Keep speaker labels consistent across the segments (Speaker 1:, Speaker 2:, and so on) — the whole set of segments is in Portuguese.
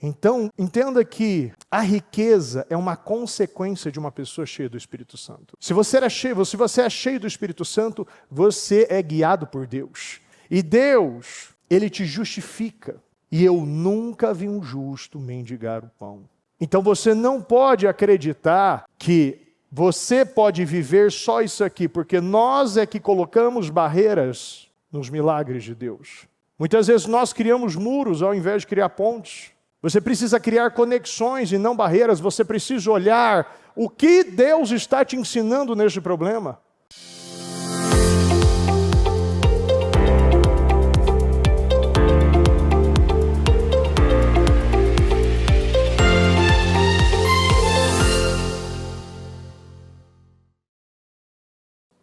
Speaker 1: Então, entenda que a riqueza é uma consequência de uma pessoa cheia do Espírito Santo. Se você é cheio do Espírito Santo, você é guiado por Deus. E Deus, Ele te justifica. E eu nunca vi um justo mendigar o pão. Então você não pode acreditar que você pode viver só isso aqui, porque nós é que colocamos barreiras nos milagres de Deus. Muitas vezes nós criamos muros ao invés de criar pontes. Você precisa criar conexões e não barreiras. Você precisa olhar o que Deus está te ensinando neste problema.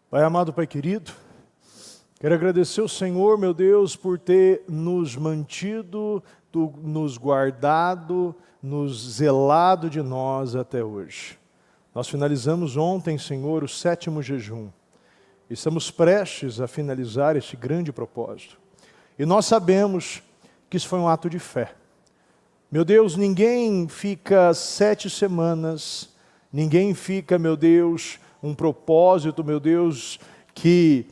Speaker 1: Pai amado, Pai querido, quero agradecer ao Senhor, meu Deus, por ter nos mantido, nos guardado, nos zelado de nós até hoje. Nós finalizamos ontem, Senhor, o 7º jejum. Estamos prestes a finalizar este grande propósito. E nós sabemos que isso foi um ato de fé. Meu Deus, ninguém fica 7 semanas, ninguém fica, meu Deus, um propósito, meu Deus, que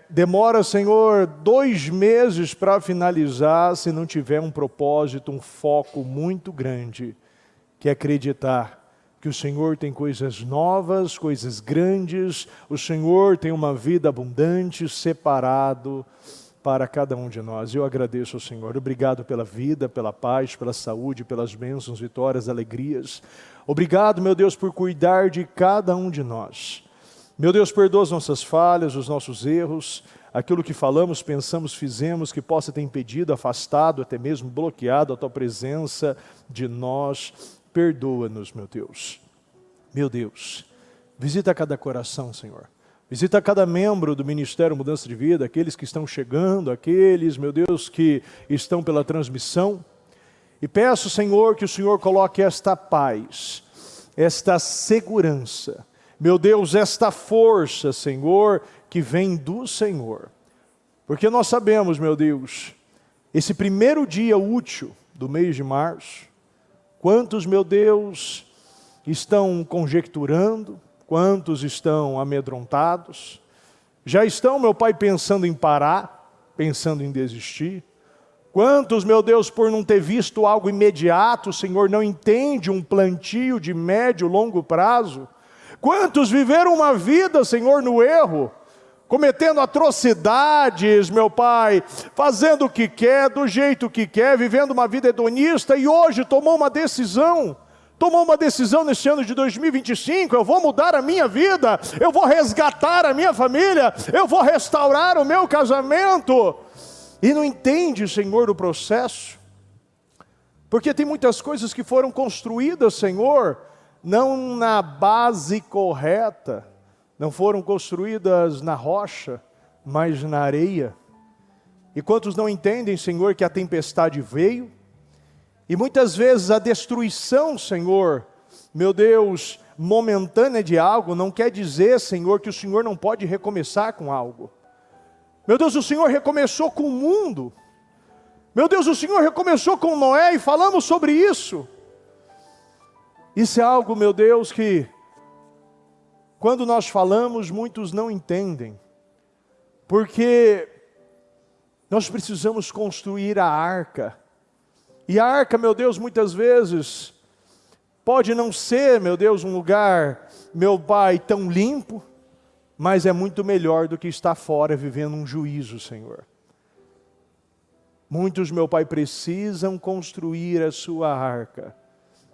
Speaker 1: demora, Senhor, 2 meses para finalizar, se não tiver um propósito, um foco muito grande, que é acreditar que o Senhor tem coisas novas, coisas grandes, o Senhor tem uma vida abundante, separado para cada um de nós. Eu agradeço ao Senhor. Obrigado pela vida, pela paz, pela saúde, pelas bênçãos, vitórias, alegrias. Obrigado, meu Deus, por cuidar de cada um de nós. Meu Deus, perdoa as nossas falhas, os nossos erros, aquilo que falamos, pensamos, fizemos, que possa ter impedido, afastado, até mesmo bloqueado a Tua presença de nós. Perdoa-nos, meu Deus. Meu Deus, visita cada coração, Senhor. Visita cada membro do Ministério Mudança de Vida, aqueles que estão chegando, aqueles, meu Deus, que estão pela transmissão. E peço, Senhor, que o Senhor coloque esta paz, esta segurança, meu Deus, esta força, Senhor, que vem do Senhor. Porque nós sabemos, meu Deus, esse primeiro dia útil do mês de março, quantos, meu Deus, estão conjecturando, quantos estão amedrontados, já estão, meu Pai, pensando em parar, pensando em desistir. Quantos, meu Deus, por não ter visto algo imediato, o Senhor não entende um plantio de médio, longo prazo. Quantos viveram uma vida, Senhor, no erro, cometendo atrocidades, meu Pai, fazendo o que quer, do jeito que quer, vivendo uma vida hedonista e hoje tomou uma decisão nesse ano de 2025, eu vou mudar a minha vida, eu vou resgatar a minha família, eu vou restaurar o meu casamento. E não entende, Senhor, o processo, porque tem muitas coisas que foram construídas, Senhor, não na base correta, não foram construídas na rocha, mas na areia. E quantos não entendem, Senhor, que a tempestade veio, e muitas vezes a destruição, Senhor, meu Deus, momentânea de algo, não quer dizer, Senhor, que o Senhor não pode recomeçar com algo. Meu Deus, o Senhor recomeçou com o mundo. Meu Deus, o Senhor recomeçou com Noé e falamos sobre isso. Isso é algo, meu Deus, que quando nós falamos, muitos não entendem. Porque nós precisamos construir a arca. E a arca, meu Deus, muitas vezes pode não ser, meu Deus, um lugar, meu Pai, tão limpo, mas é muito melhor do que estar fora vivendo um juízo, Senhor. Muitos, meu Pai, precisam construir a sua arca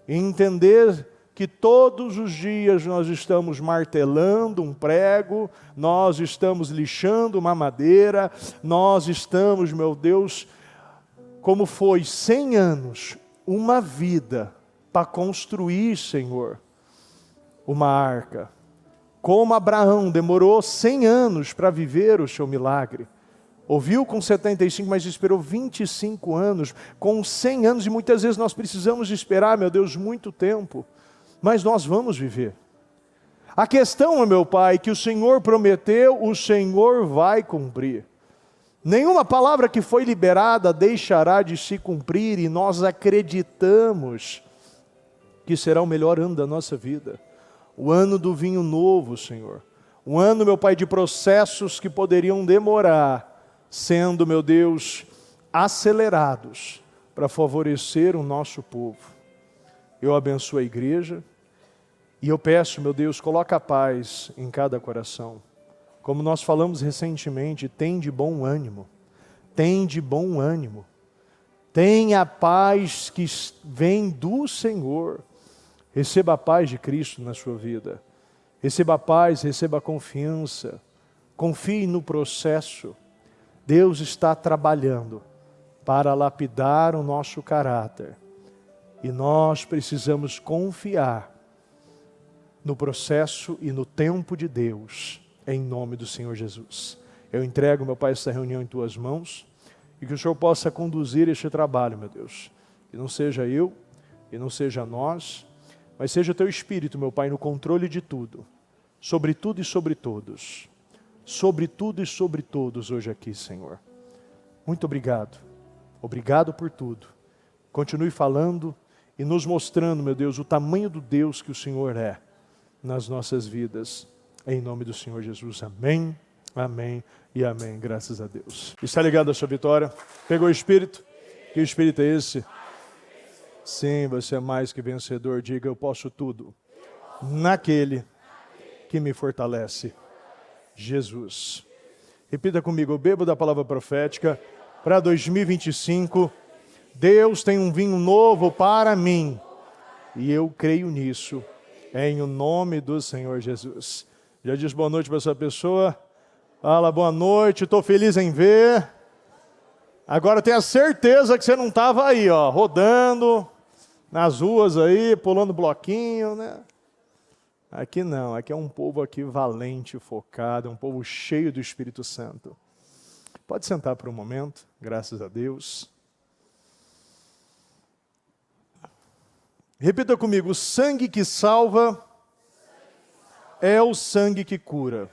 Speaker 1: e entender que todos os dias nós estamos martelando um prego, nós estamos lixando uma madeira, nós estamos, meu Deus, como foi 100 anos, uma vida para construir, Senhor, uma arca. Como Abraão demorou 100 anos para viver o seu milagre. Ouviu com 75, mas esperou 25 anos, com 100 anos, e muitas vezes nós precisamos esperar, meu Deus, muito tempo, mas nós vamos viver. A questão, meu Pai, que o Senhor prometeu, o Senhor vai cumprir. Nenhuma palavra que foi liberada deixará de se cumprir, e nós acreditamos que será o melhor ano da nossa vida. O ano do vinho novo, Senhor. Um ano, meu Pai, de processos que poderiam demorar, sendo, meu Deus, acelerados para favorecer o nosso povo. Eu abençoo a igreja e eu peço, meu Deus, coloca a paz em cada coração. Como nós falamos recentemente, tem de bom ânimo. Tem de bom ânimo. Tenha a paz que vem do Senhor. Receba a paz de Cristo na sua vida. Receba a paz, receba a confiança. Confie no processo. Deus está trabalhando para lapidar o nosso caráter. E nós precisamos confiar no processo e no tempo de Deus, em nome do Senhor Jesus. Eu entrego, meu Pai, esta reunião em Tuas mãos, e que o Senhor possa conduzir este trabalho, meu Deus. Que não seja eu, que não seja nós, mas seja o Teu Espírito, meu Pai, no controle de tudo, sobre tudo e sobre todos. Sobre tudo e sobre todos hoje aqui, Senhor. Muito obrigado. Obrigado por tudo. Continue falando e nos mostrando, meu Deus, o tamanho do Deus que o Senhor é nas nossas vidas. Em nome do Senhor Jesus. Amém, amém e amém. Graças a Deus. Está ligado à sua vitória? Pegou o Espírito? Que Espírito é esse? Sim, você é mais que vencedor. Diga, eu posso tudo naquele que me fortalece. Jesus. Repita comigo, eu bebo da palavra profética para 2025. Deus tem um vinho novo para mim. E eu creio nisso. Em o nome do Senhor Jesus. Já diz boa noite para essa pessoa. Fala, boa noite, estou feliz em ver. Agora tenha certeza que você não estava aí, ó, rodando nas ruas aí, pulando bloquinho, né? Aqui não, aqui é um povo aqui valente, focado, um povo cheio do Espírito Santo. Pode sentar por um momento, graças a Deus. Repita comigo, o sangue que salva é o sangue que cura.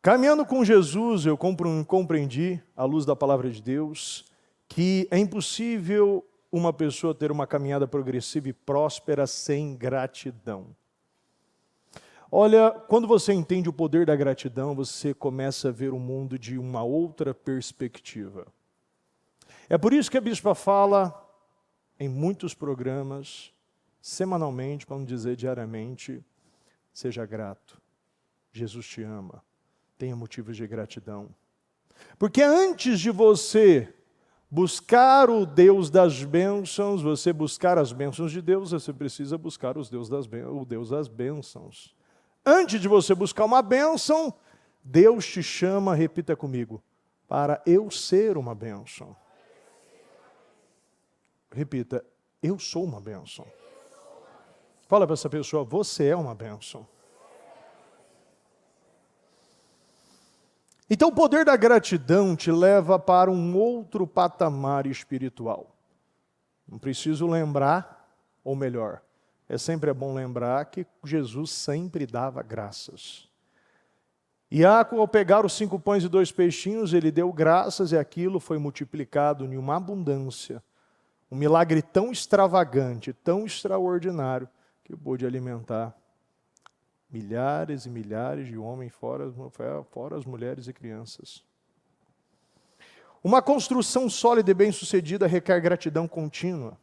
Speaker 1: Caminhando com Jesus, eu compreendi, à luz da palavra de Deus, que é impossível uma pessoa ter uma caminhada progressiva e próspera sem gratidão. Olha, quando você entende o poder da gratidão, você começa a ver o mundo de uma outra perspectiva. É por isso que a bispa fala em muitos programas, semanalmente, para não dizer diariamente, seja grato. Jesus te ama. Tenha motivos de gratidão. Porque antes de você buscar o Deus das bênçãos, você buscar as bênçãos de Deus, você precisa buscar o Deus das bênçãos. Antes de você buscar uma bênção, Deus te chama, repita comigo, para eu ser uma bênção. Repita, eu sou uma bênção. Fala para essa pessoa, você é uma bênção. Então o poder da gratidão te leva para um outro patamar espiritual. Não preciso lembrar, ou melhor, sempre é bom lembrar que Jesus sempre dava graças. E ao pegar os 5 pães e 2 peixinhos, ele deu graças e aquilo foi multiplicado em uma abundância. Um milagre tão extravagante, tão extraordinário, que pôde alimentar milhares e milhares de homens, fora as mulheres e crianças. Uma construção sólida e bem-sucedida requer gratidão contínua.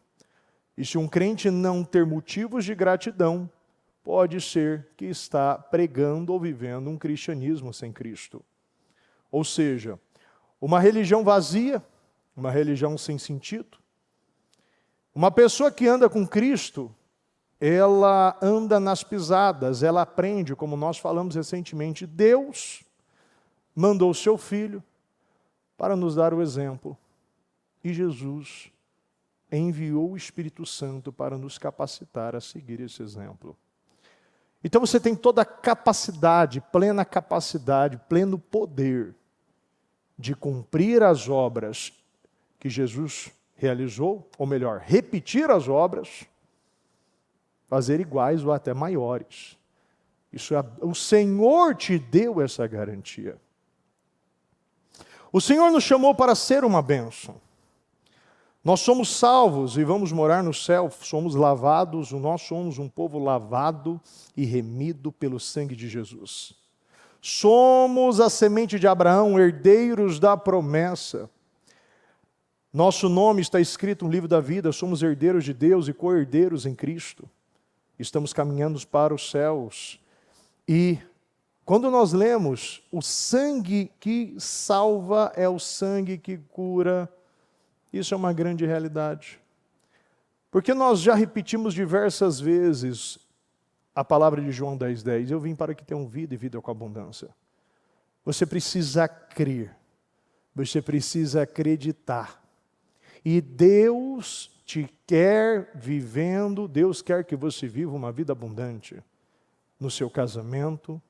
Speaker 1: E se um crente não ter motivos de gratidão, pode ser que está pregando ou vivendo um cristianismo sem Cristo. Ou seja, uma religião vazia, uma religião sem sentido. Uma pessoa que anda com Cristo, ela anda nas pisadas, ela aprende, como nós falamos recentemente, Deus mandou o seu Filho para nos dar o exemplo. E Jesus enviou o Espírito Santo para nos capacitar a seguir esse exemplo. Então você tem toda a capacidade, pleno poder de cumprir as obras que Jesus realizou, ou melhor, repetir as obras, fazer iguais ou até maiores. O Senhor te deu essa garantia. O Senhor nos chamou para ser uma bênção. Nós somos salvos e vamos morar no céu, somos lavados, nós somos um povo lavado e remido pelo sangue de Jesus. Somos a semente de Abraão, herdeiros da promessa. Nosso nome está escrito no livro da vida, somos herdeiros de Deus e co-herdeiros em Cristo. Estamos caminhando para os céus. E quando nós lemos, o sangue que salva é o sangue que cura, isso é uma grande realidade. Porque nós já repetimos diversas vezes a palavra de João 10:10. Eu vim para que tenham vida e vida com abundância. Você precisa crer. Você precisa acreditar. E Deus te quer vivendo, Deus quer que você viva uma vida abundante. No seu casamento,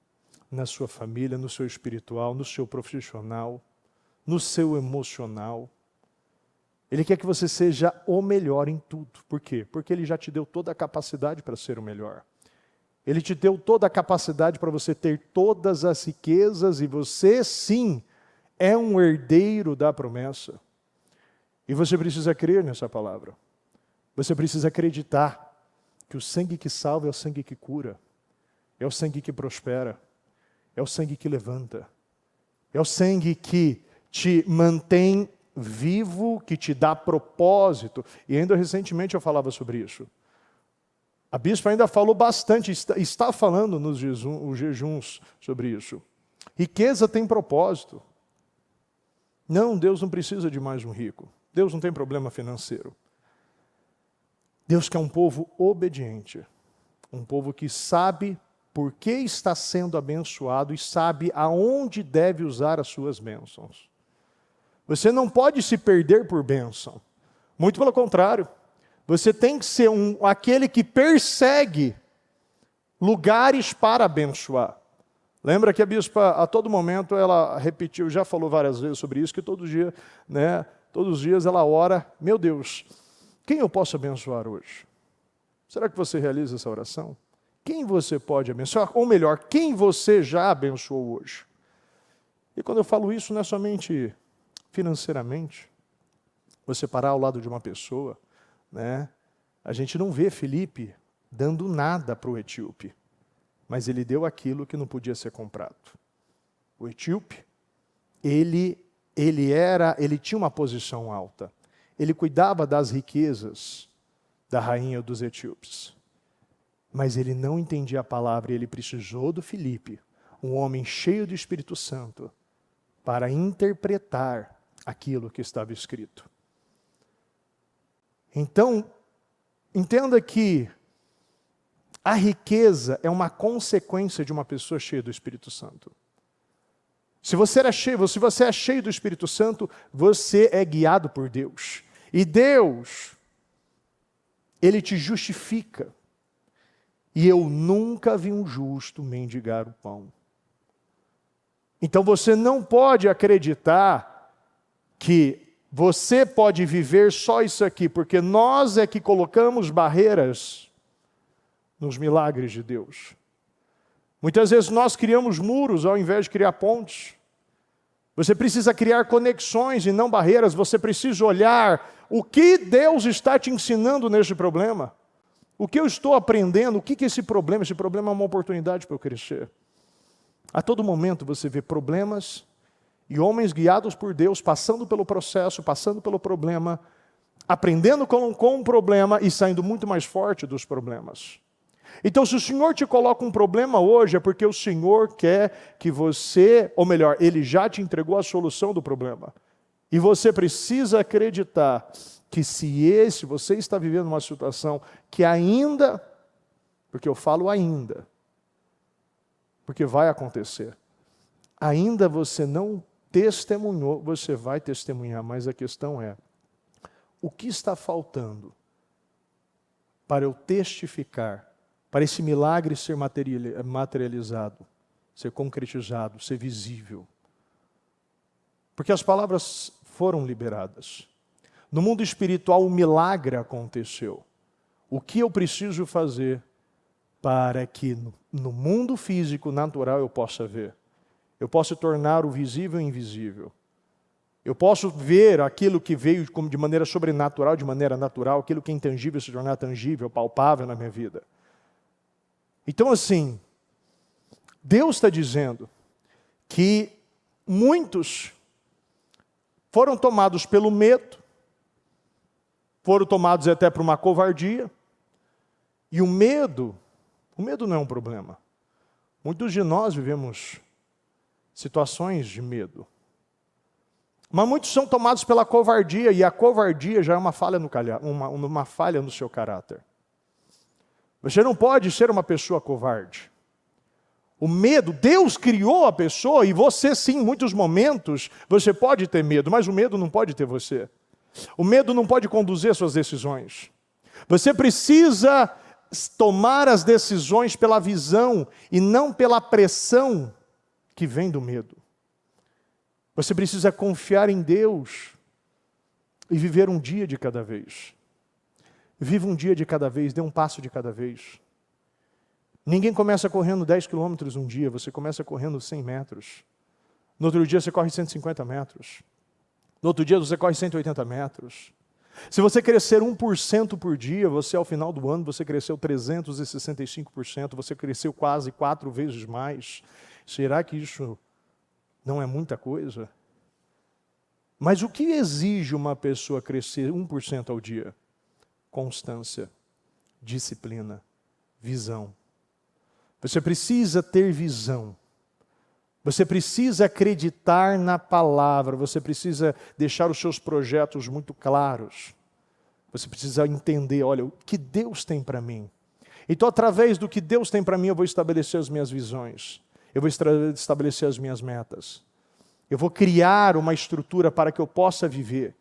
Speaker 1: na sua família, no seu espiritual, no seu profissional, no seu emocional. Ele quer que você seja o melhor em tudo. Por quê? Porque Ele já te deu toda a capacidade para ser o melhor. Ele te deu toda a capacidade para você ter todas as riquezas e você, sim, é um herdeiro da promessa. E você precisa crer nessa palavra. Você precisa acreditar que o sangue que salva é o sangue que cura. É o sangue que prospera. É o sangue que levanta. É o sangue que te mantém vivo, que te dá propósito. E ainda recentemente eu falava sobre isso. A bispa ainda falou bastante, está falando nos jejuns sobre isso. Riqueza tem propósito. Não, Deus não precisa de mais um rico. Deus não tem problema financeiro. Deus quer um povo obediente. Um povo que sabe por que está sendo abençoado e sabe aonde deve usar as suas bênçãos. Você não pode se perder por bênção. Muito pelo contrário. Você tem que ser aquele que persegue lugares para abençoar. Lembra que a bispa, a todo momento, ela repetiu, já falou várias vezes sobre isso, que todo dia, todos os dias ela ora, meu Deus, quem eu posso abençoar hoje? Será que você realiza essa oração? Quem você pode abençoar? Ou melhor, quem você já abençoou hoje? E quando eu falo isso, não é somente financeiramente. Você parar ao lado de uma pessoa, a gente não vê Filipe dando nada para o etíope, mas ele deu aquilo que não podia ser comprado. O etíope, ele tinha uma posição alta. Ele cuidava das riquezas da rainha dos etíopes. Mas ele não entendia a palavra e ele precisou do Filipe, um homem cheio do Espírito Santo, para interpretar aquilo que estava escrito. Então, entenda que a riqueza é uma consequência de uma pessoa cheia do Espírito Santo. Se você é cheio do Espírito Santo, você é guiado por Deus. E Deus, Ele te justifica. E eu nunca vi um justo mendigar o pão. Então você não pode acreditar que você pode viver só isso aqui, porque nós é que colocamos barreiras nos milagres de Deus. Muitas vezes nós criamos muros ao invés de criar pontes. Você precisa criar conexões e não barreiras. Você precisa olhar o que Deus está te ensinando neste problema. O que eu estou aprendendo, o que é esse problema? Esse problema é uma oportunidade para eu crescer. A todo momento você vê problemas e homens guiados por Deus, passando pelo processo, passando pelo problema, aprendendo com o problema e saindo muito mais forte dos problemas. Então, se o Senhor te coloca um problema hoje, é porque o Senhor quer que você, ou melhor, Ele já te entregou a solução do problema. E você precisa acreditar que se você está vivendo uma situação que ainda, porque eu falo ainda, porque vai acontecer, ainda você não testemunhou, você vai testemunhar, mas a questão é, o que está faltando para eu testificar, para esse milagre ser materializado, ser concretizado, ser visível? Porque as palavras foram liberadas. No mundo espiritual, o milagre aconteceu. O que eu preciso fazer para que no mundo físico, natural, eu possa ver? Eu posso tornar o visível invisível. Eu posso ver aquilo que veio como de maneira sobrenatural, de maneira natural, aquilo que é intangível se tornar tangível, palpável na minha vida. Então, assim, Deus está dizendo que muitos foram tomados pelo medo, foram tomados até por uma covardia, e o medo não é um problema. Muitos de nós vivemos situações de medo. Mas muitos são tomados pela covardia, e a covardia já é uma falha uma falha no seu caráter. Você não pode ser uma pessoa covarde. O medo, Deus criou a pessoa, e você sim, em muitos momentos, você pode ter medo, mas o medo não pode ter você. O medo não pode conduzir suas decisões. Você precisa tomar as decisões pela visão e não pela pressão que vem do medo. Você precisa confiar em Deus e viver um dia de cada vez. Viva um dia de cada vez, dê um passo de cada vez. Ninguém começa correndo 10 quilômetros um dia, você começa correndo 100 metros. No outro dia você corre 150 metros. No outro dia você corre 180 metros. Se você crescer 1% por dia, você ao final do ano você cresceu 365%, você cresceu quase 4 vezes mais. Será que isso não é muita coisa? Mas o que exige uma pessoa crescer 1% ao dia? Constância, disciplina, visão. Você precisa ter visão. Você precisa acreditar na palavra. Você precisa deixar os seus projetos muito claros. Você precisa entender, olha, o que Deus tem para mim. Então, através do que Deus tem para mim, eu vou estabelecer as minhas visões. Eu vou estabelecer as minhas metas. Eu vou criar uma estrutura para que eu possa viver.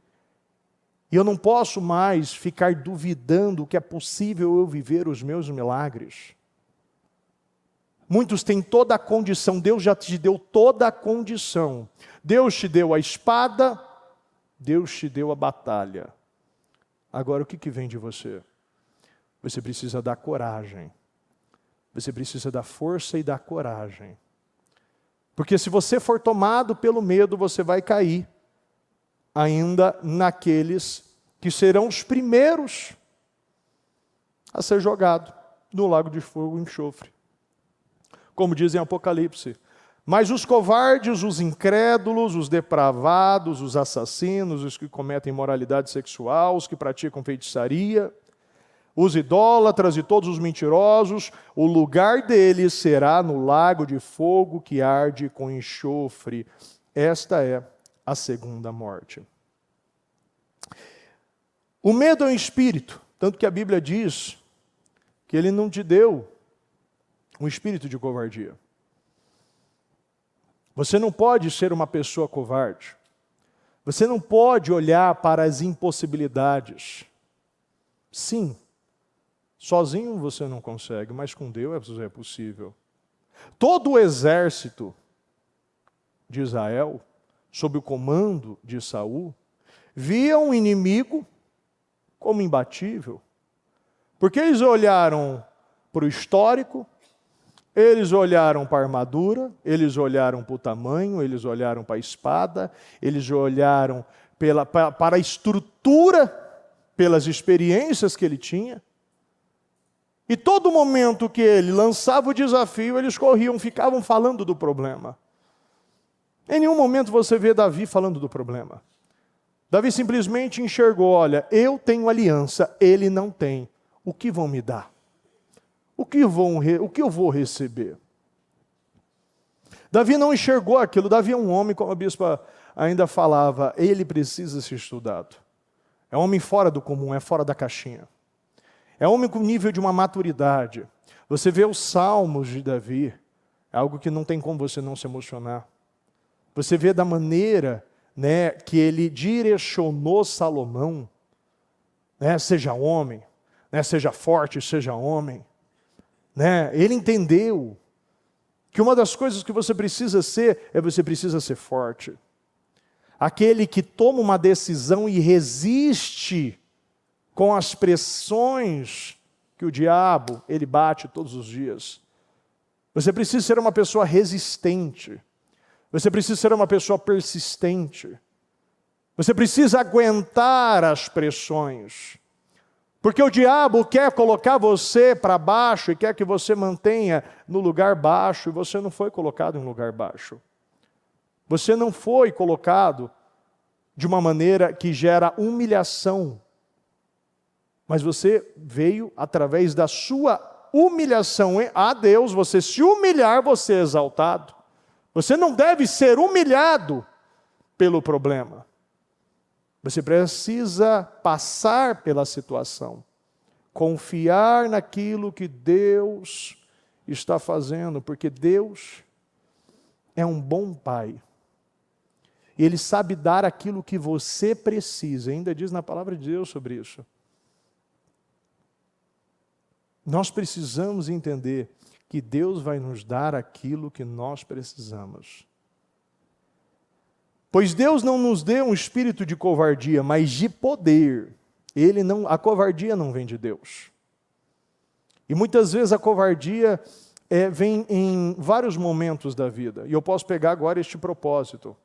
Speaker 1: E eu não posso mais ficar duvidando que é possível eu viver os meus milagres. Muitos têm toda a condição, Deus já te deu toda a condição. Deus te deu a espada, Deus te deu a batalha. Agora o que vem de você? Você precisa da coragem. Você precisa da força e da coragem. Porque se você for tomado pelo medo, você vai cair ainda naqueles que serão os primeiros a ser jogado no lago de fogo e enxofre. Como diz em Apocalipse. Mas os covardes, os incrédulos, os depravados, os assassinos, os que cometem imoralidade sexual, os que praticam feitiçaria, os idólatras e todos os mentirosos, o lugar deles será no lago de fogo que arde com enxofre. Esta é a segunda morte. O medo é um espírito, tanto que a Bíblia diz que ele não te deu um espírito de covardia. Você não pode ser uma pessoa covarde. Você não pode olhar para as impossibilidades. Sim, sozinho você não consegue, mas com Deus é possível. Todo o exército de Israel, sob o comando de Saul, via um inimigo como imbatível. Porque eles olharam para o histórico, eles olharam para a armadura, eles olharam para o tamanho, eles olharam para a espada, eles olharam para a estrutura, pelas experiências que ele tinha. E todo momento que ele lançava o desafio, eles corriam, ficavam falando do problema. Em nenhum momento você vê Davi falando do problema. Davi simplesmente enxergou, olha, eu tenho aliança, ele não tem. O que vão me dar? O que eu vou receber? Davi não enxergou aquilo. Davi é um homem, como a bispa ainda falava, ele precisa ser estudado. É um homem fora do comum, é fora da caixinha. É um homem com nível de uma maturidade. Você vê os salmos de Davi, é algo que não tem como você não se emocionar. Você vê da maneira, que ele direcionou Salomão, seja homem, seja forte, seja homem. Ele entendeu que uma das coisas que você precisa ser, você precisa ser forte. Aquele que toma uma decisão e resiste com as pressões que o diabo, ele bate todos os dias. Você precisa ser uma pessoa resistente. Você precisa ser uma pessoa persistente. Você precisa aguentar as pressões. Porque o diabo quer colocar você para baixo e quer que você mantenha no lugar baixo, e você não foi colocado em um lugar baixo. Você não foi colocado de uma maneira que gera humilhação, mas você veio através da sua humilhação a Deus. Você se humilhar, você é exaltado. Você não deve ser humilhado pelo problema. Você precisa passar pela situação, confiar naquilo que Deus está fazendo, porque Deus é um bom Pai. E Ele sabe dar aquilo que você precisa. Ainda diz na palavra de Deus sobre isso. Nós precisamos entender que Deus vai nos dar aquilo que nós precisamos. Pois Deus não nos deu um espírito de covardia, mas de poder. A covardia não vem de Deus. E muitas vezes a covardia vem em vários momentos da vida. E eu posso pegar agora este propósito.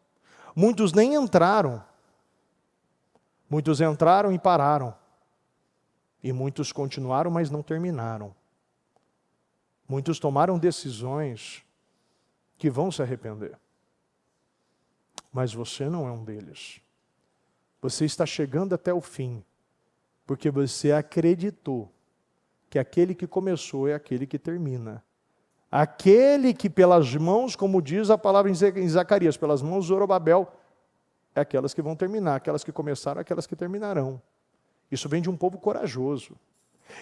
Speaker 1: Muitos nem entraram. Muitos entraram e pararam. E muitos continuaram, mas não terminaram. Muitos tomaram decisões que vão se arrepender. Mas você não é um deles. Você está chegando até o fim, porque você acreditou que aquele que começou é aquele que termina. Aquele que pelas mãos, como diz a palavra em Zacarias, pelas mãos de Zorobabel, é aquelas que vão terminar, aquelas que começaram, aquelas que terminarão. Isso vem de um povo corajoso.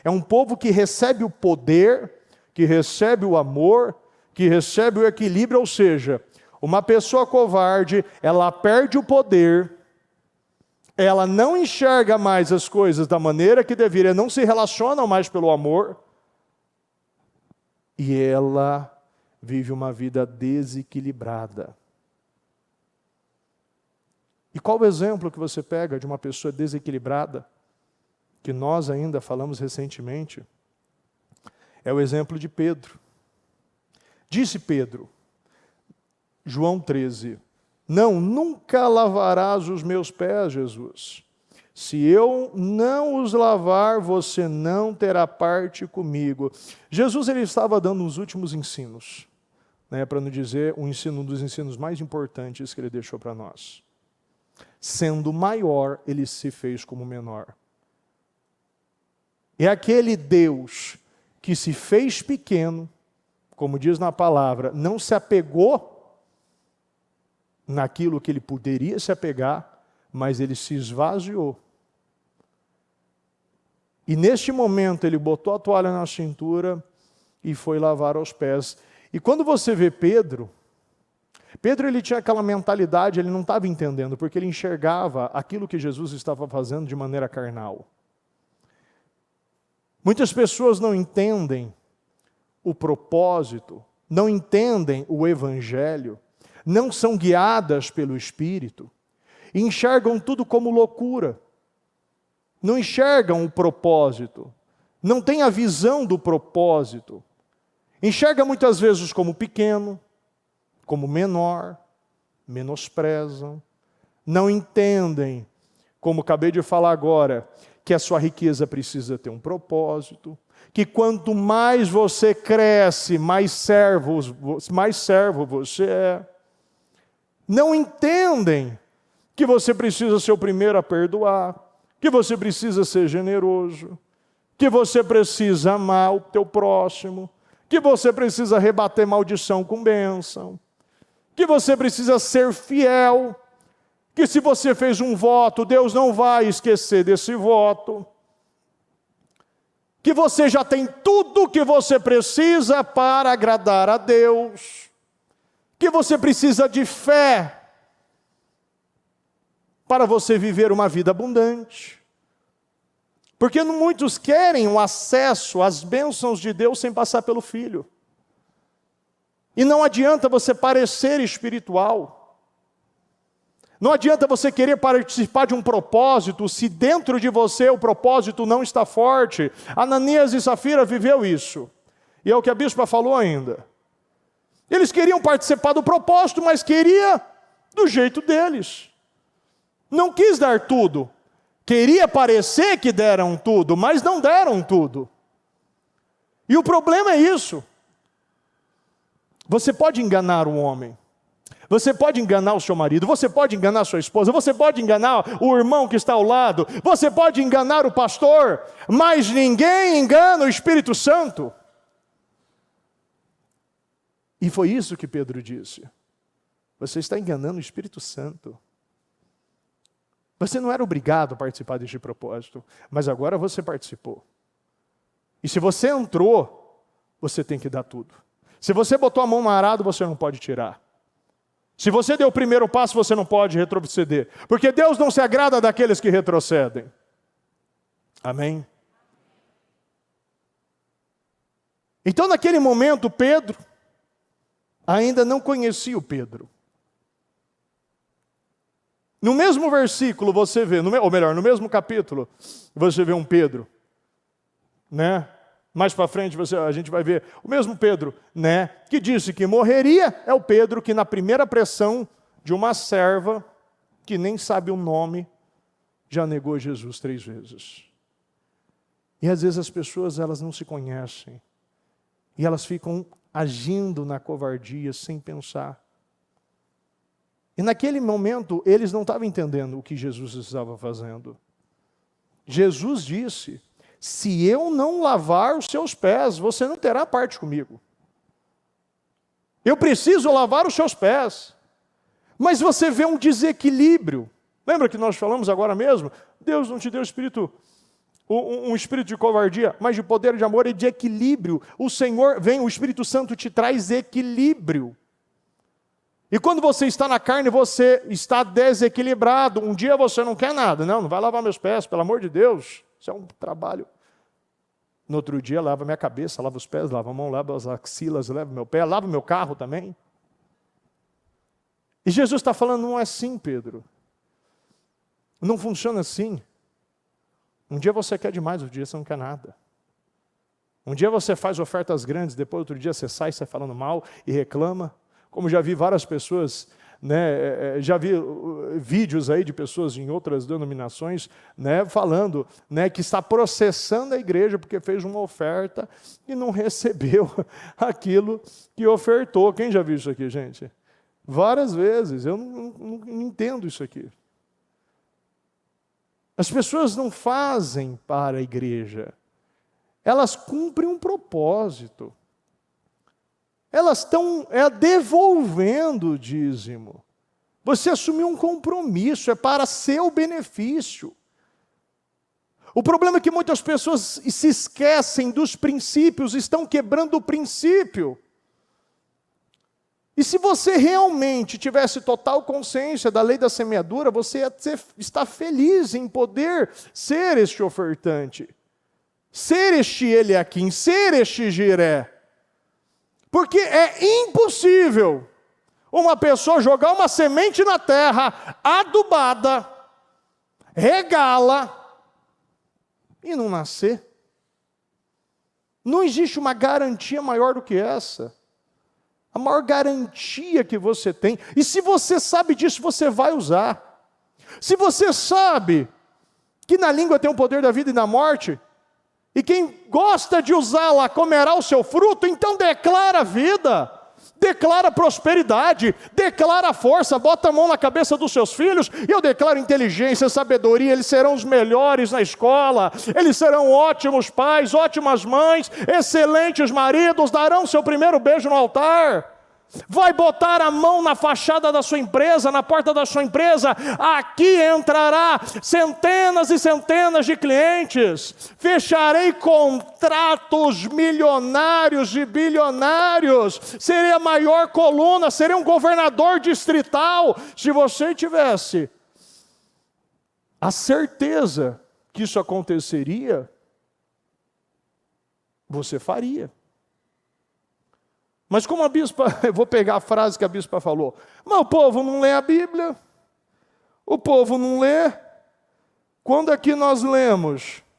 Speaker 1: É um povo que recebe o poder, que recebe o amor, que recebe o equilíbrio, ou seja, uma pessoa covarde, ela perde o poder, ela não enxerga mais as coisas da maneira que deveria, não se relacionam mais pelo amor, e ela vive uma vida desequilibrada. E qual o exemplo que você pega de uma pessoa desequilibrada, que nós ainda falamos recentemente? É o exemplo de Pedro. Disse Pedro, João 13, não, nunca lavarás os meus pés, Jesus. Se eu não os lavar, você não terá parte comigo. Jesus ele estava dando os últimos ensinos, para não dizer um dos ensinos mais importantes que ele deixou para nós. Sendo maior, ele se fez como menor. É aquele Deus que se fez pequeno, como diz na palavra, não se apegou naquilo que ele poderia se apegar, mas ele se esvaziou. E neste momento ele botou a toalha na cintura e foi lavar os pés. E quando você vê Pedro ele tinha aquela mentalidade, ele não estava entendendo, porque ele enxergava aquilo que Jesus estava fazendo de maneira carnal. Muitas pessoas não entendem o propósito, não entendem o evangelho, não são guiadas pelo Espírito, e enxergam tudo como loucura. Não enxergam o propósito, não têm a visão do propósito. Enxerga muitas vezes como pequeno, como menor, menosprezam, não entendem, como acabei de falar agora, que a sua riqueza precisa ter um propósito, que quanto mais você cresce, mais servo você é. Não entendem que você precisa ser o primeiro a perdoar, que você precisa ser generoso, que você precisa amar o teu próximo, que você precisa rebater maldição com bênção, que você precisa ser fiel, que se você fez um voto, Deus não vai esquecer desse voto, que você já tem tudo o que você precisa para agradar a Deus, que você precisa de fé para você viver uma vida abundante. Porque muitos querem o acesso às bênçãos de Deus sem passar pelo Filho. E não adianta você parecer espiritual. Não adianta você querer participar de um propósito se dentro de você o propósito não está forte. Ananias e Safira viveu isso. E é o que a bispa falou ainda. Eles queriam participar do propósito, mas queria do jeito deles. Não quis dar tudo. Queria parecer que deram tudo, mas não deram tudo. E o problema é isso. Você pode enganar um homem. Você pode enganar o seu marido, você pode enganar a sua esposa, você pode enganar o irmão que está ao lado, você pode enganar o pastor, mas ninguém engana o Espírito Santo. E foi isso que Pedro disse. Você está enganando o Espírito Santo. Você não era obrigado a participar deste propósito, mas agora você participou. E se você entrou, você tem que dar tudo. Se você botou a mão no arado, você não pode tirar. Se você deu o primeiro passo, você não pode retroceder. Porque Deus não se agrada daqueles que retrocedem. Amém? Então, naquele momento, Pedro ainda não conhecia o Pedro. No mesmo versículo você vê, ou melhor, no mesmo capítulo, você vê um Pedro, né? Mais para frente a gente vai ver o mesmo Pedro, né? Que disse que morreria. É o Pedro que na primeira pressão de uma serva, que nem sabe o nome, já negou Jesus 3 vezes. E às vezes as pessoas elas não se conhecem. E elas ficam agindo na covardia sem pensar. E naquele momento eles não estavam entendendo o que Jesus estava fazendo. Jesus disse: se eu não lavar os seus pés, você não terá parte comigo. Eu preciso lavar os seus pés. Mas você vê um desequilíbrio. Lembra que nós falamos agora mesmo? Deus não te deu um espírito de covardia, mas de poder, de amor e de equilíbrio. O Senhor vem, o Espírito Santo te traz equilíbrio. E quando você está na carne, você está desequilibrado. Um dia você não quer nada. Não vai lavar meus pés, pelo amor de Deus. Isso é um trabalho. No outro dia, lava minha cabeça, lava os pés, lava a mão, lava as axilas, lava meu pé, lava meu carro também. E Jesus está falando, não é assim, Pedro. Não funciona assim. Um dia você quer demais, outro dia você não quer nada. Um dia você faz ofertas grandes, depois outro dia você sai falando mal e reclama. Como já vi várias pessoas, né, já vi vídeos aí de pessoas em outras denominações, né, falando, né, que está processando a igreja porque fez uma oferta e não recebeu aquilo que ofertou. Quem já viu isso aqui, gente? Várias vezes. Eu não entendo isso aqui. As pessoas não fazem para a igreja. Elas cumprem um propósito. Elas estão devolvendo o dízimo. Você assumiu um compromisso, é para seu benefício. O problema é que muitas pessoas se esquecem dos princípios, estão quebrando o princípio. E se você realmente tivesse total consciência da lei da semeadura, você ia estar feliz em poder ser este ofertante, ser este Eliaquim, ser este Jiré. Porque é impossível uma pessoa jogar uma semente na terra, adubada, regá-la, e não nascer. Não existe uma garantia maior do que essa. A maior garantia que você tem, e se você sabe disso, você vai usar. Se você sabe que na língua tem o poder da vida e da morte, e quem gosta de usá-la comerá o seu fruto, então declara vida, declara prosperidade, declara força, bota a mão na cabeça dos seus filhos, e eu declaro inteligência, sabedoria, eles serão os melhores na escola, eles serão ótimos pais, ótimas mães, excelentes maridos, darão seu primeiro beijo no altar. Vai botar a mão na fachada da sua empresa, na porta da sua empresa, aqui entrará centenas e centenas de clientes, fecharei contratos milionários e bilionários, serei a maior coluna, serei um governador distrital. Se você tivesse a certeza que isso aconteceria, você faria. Mas como a bispa, eu vou pegar a frase que a bispa falou, mas o povo não lê a Bíblia, o povo não lê. Quando aqui nós lemos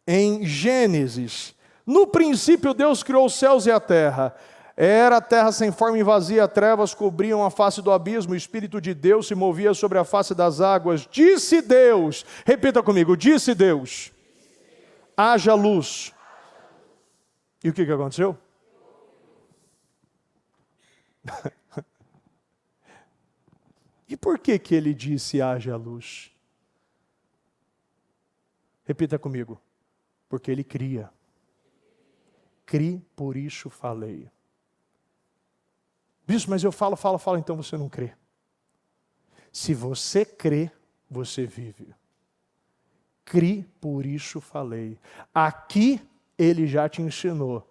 Speaker 1: em Gênesis, no princípio Deus criou os céus e a terra, Era a terra sem forma e vazia, trevas cobriam a face do abismo, o Espírito de Deus se movia sobre a face das águas. Disse Deus, repita comigo, disse Deus, haja luz. E o que aconteceu? E por que ele disse haja luz? Repita comigo, porque ele cria. Cri, por isso falei. Bispo, mas eu falo, então você não crê. Se você crê, você vive. Cri, por isso falei. Aqui ele já te ensinou.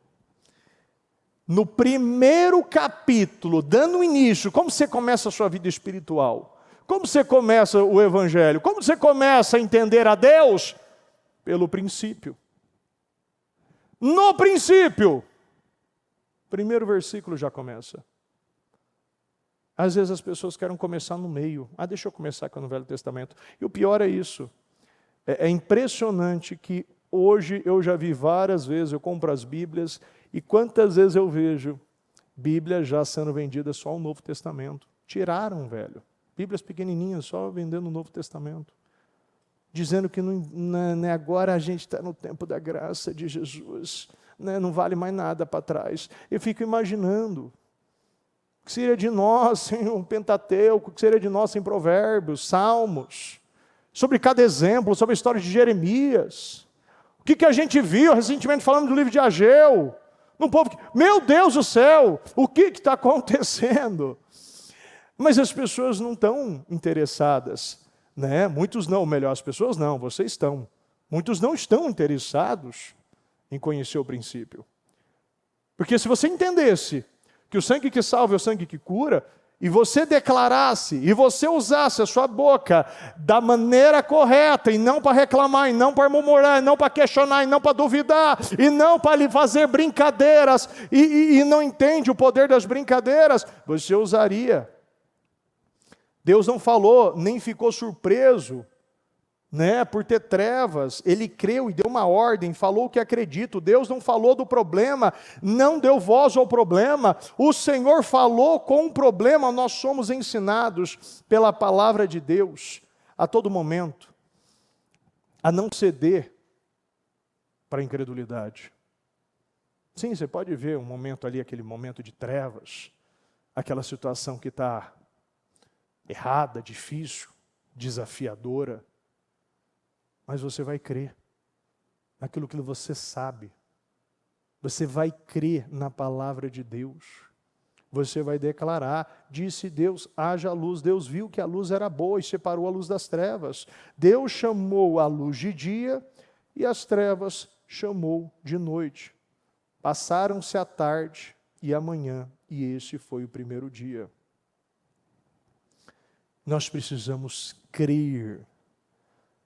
Speaker 1: No primeiro capítulo, dando início, como você começa a sua vida espiritual? Como você começa o evangelho? Como você começa a entender a Deus? Pelo princípio. No princípio. Primeiro versículo já começa. Às vezes as pessoas querem começar no meio. Deixa eu começar com o Velho Testamento. E o pior é isso. É impressionante que hoje eu já vi várias vezes, eu compro as Bíblias, e quantas vezes eu vejo Bíblia já sendo vendida só o Novo Testamento. Tiraram, velho. Bíblias pequenininhas, só vendendo o Novo Testamento. Dizendo que agora a gente está no tempo da graça de Jesus. Não vale mais nada para trás. Eu fico imaginando. O que seria de nós sem um Pentateuco? O que seria de nós sem Provérbios, Salmos? Sobre cada exemplo, sobre a história de Jeremias. O que a gente viu recentemente falando do livro de Ageu? Num povo que, meu Deus do céu, o que está acontecendo? Mas as pessoas não estão interessadas, né? Muitos não, melhor, as pessoas não, vocês estão. Muitos não estão interessados em conhecer o princípio. Porque se você entendesse que o sangue que salva é o sangue que cura, e você declarasse, e você usasse a sua boca da maneira correta, e não para reclamar, e não para murmurar, e não para questionar, e não para duvidar, e não para lhe fazer brincadeiras, e não entende o poder das brincadeiras, você usaria. Deus não falou, nem ficou surpreso, por ter trevas. Ele creu e deu uma ordem, falou o que acredito. Deus não falou do problema, não deu voz ao problema. O Senhor falou com o problema. Nós somos ensinados pela palavra de Deus a todo momento a não ceder para a incredulidade. Sim, você pode ver um momento ali, aquele momento de trevas, aquela situação que está errada, difícil, desafiadora. Mas você vai crer naquilo que você sabe. Você vai crer na palavra de Deus. Você vai declarar, disse Deus, haja luz. Deus viu que a luz era boa e separou a luz das trevas. Deus chamou a luz de dia e as trevas chamou de noite. Passaram-se a tarde e a manhã, e esse foi o primeiro dia. Nós precisamos crer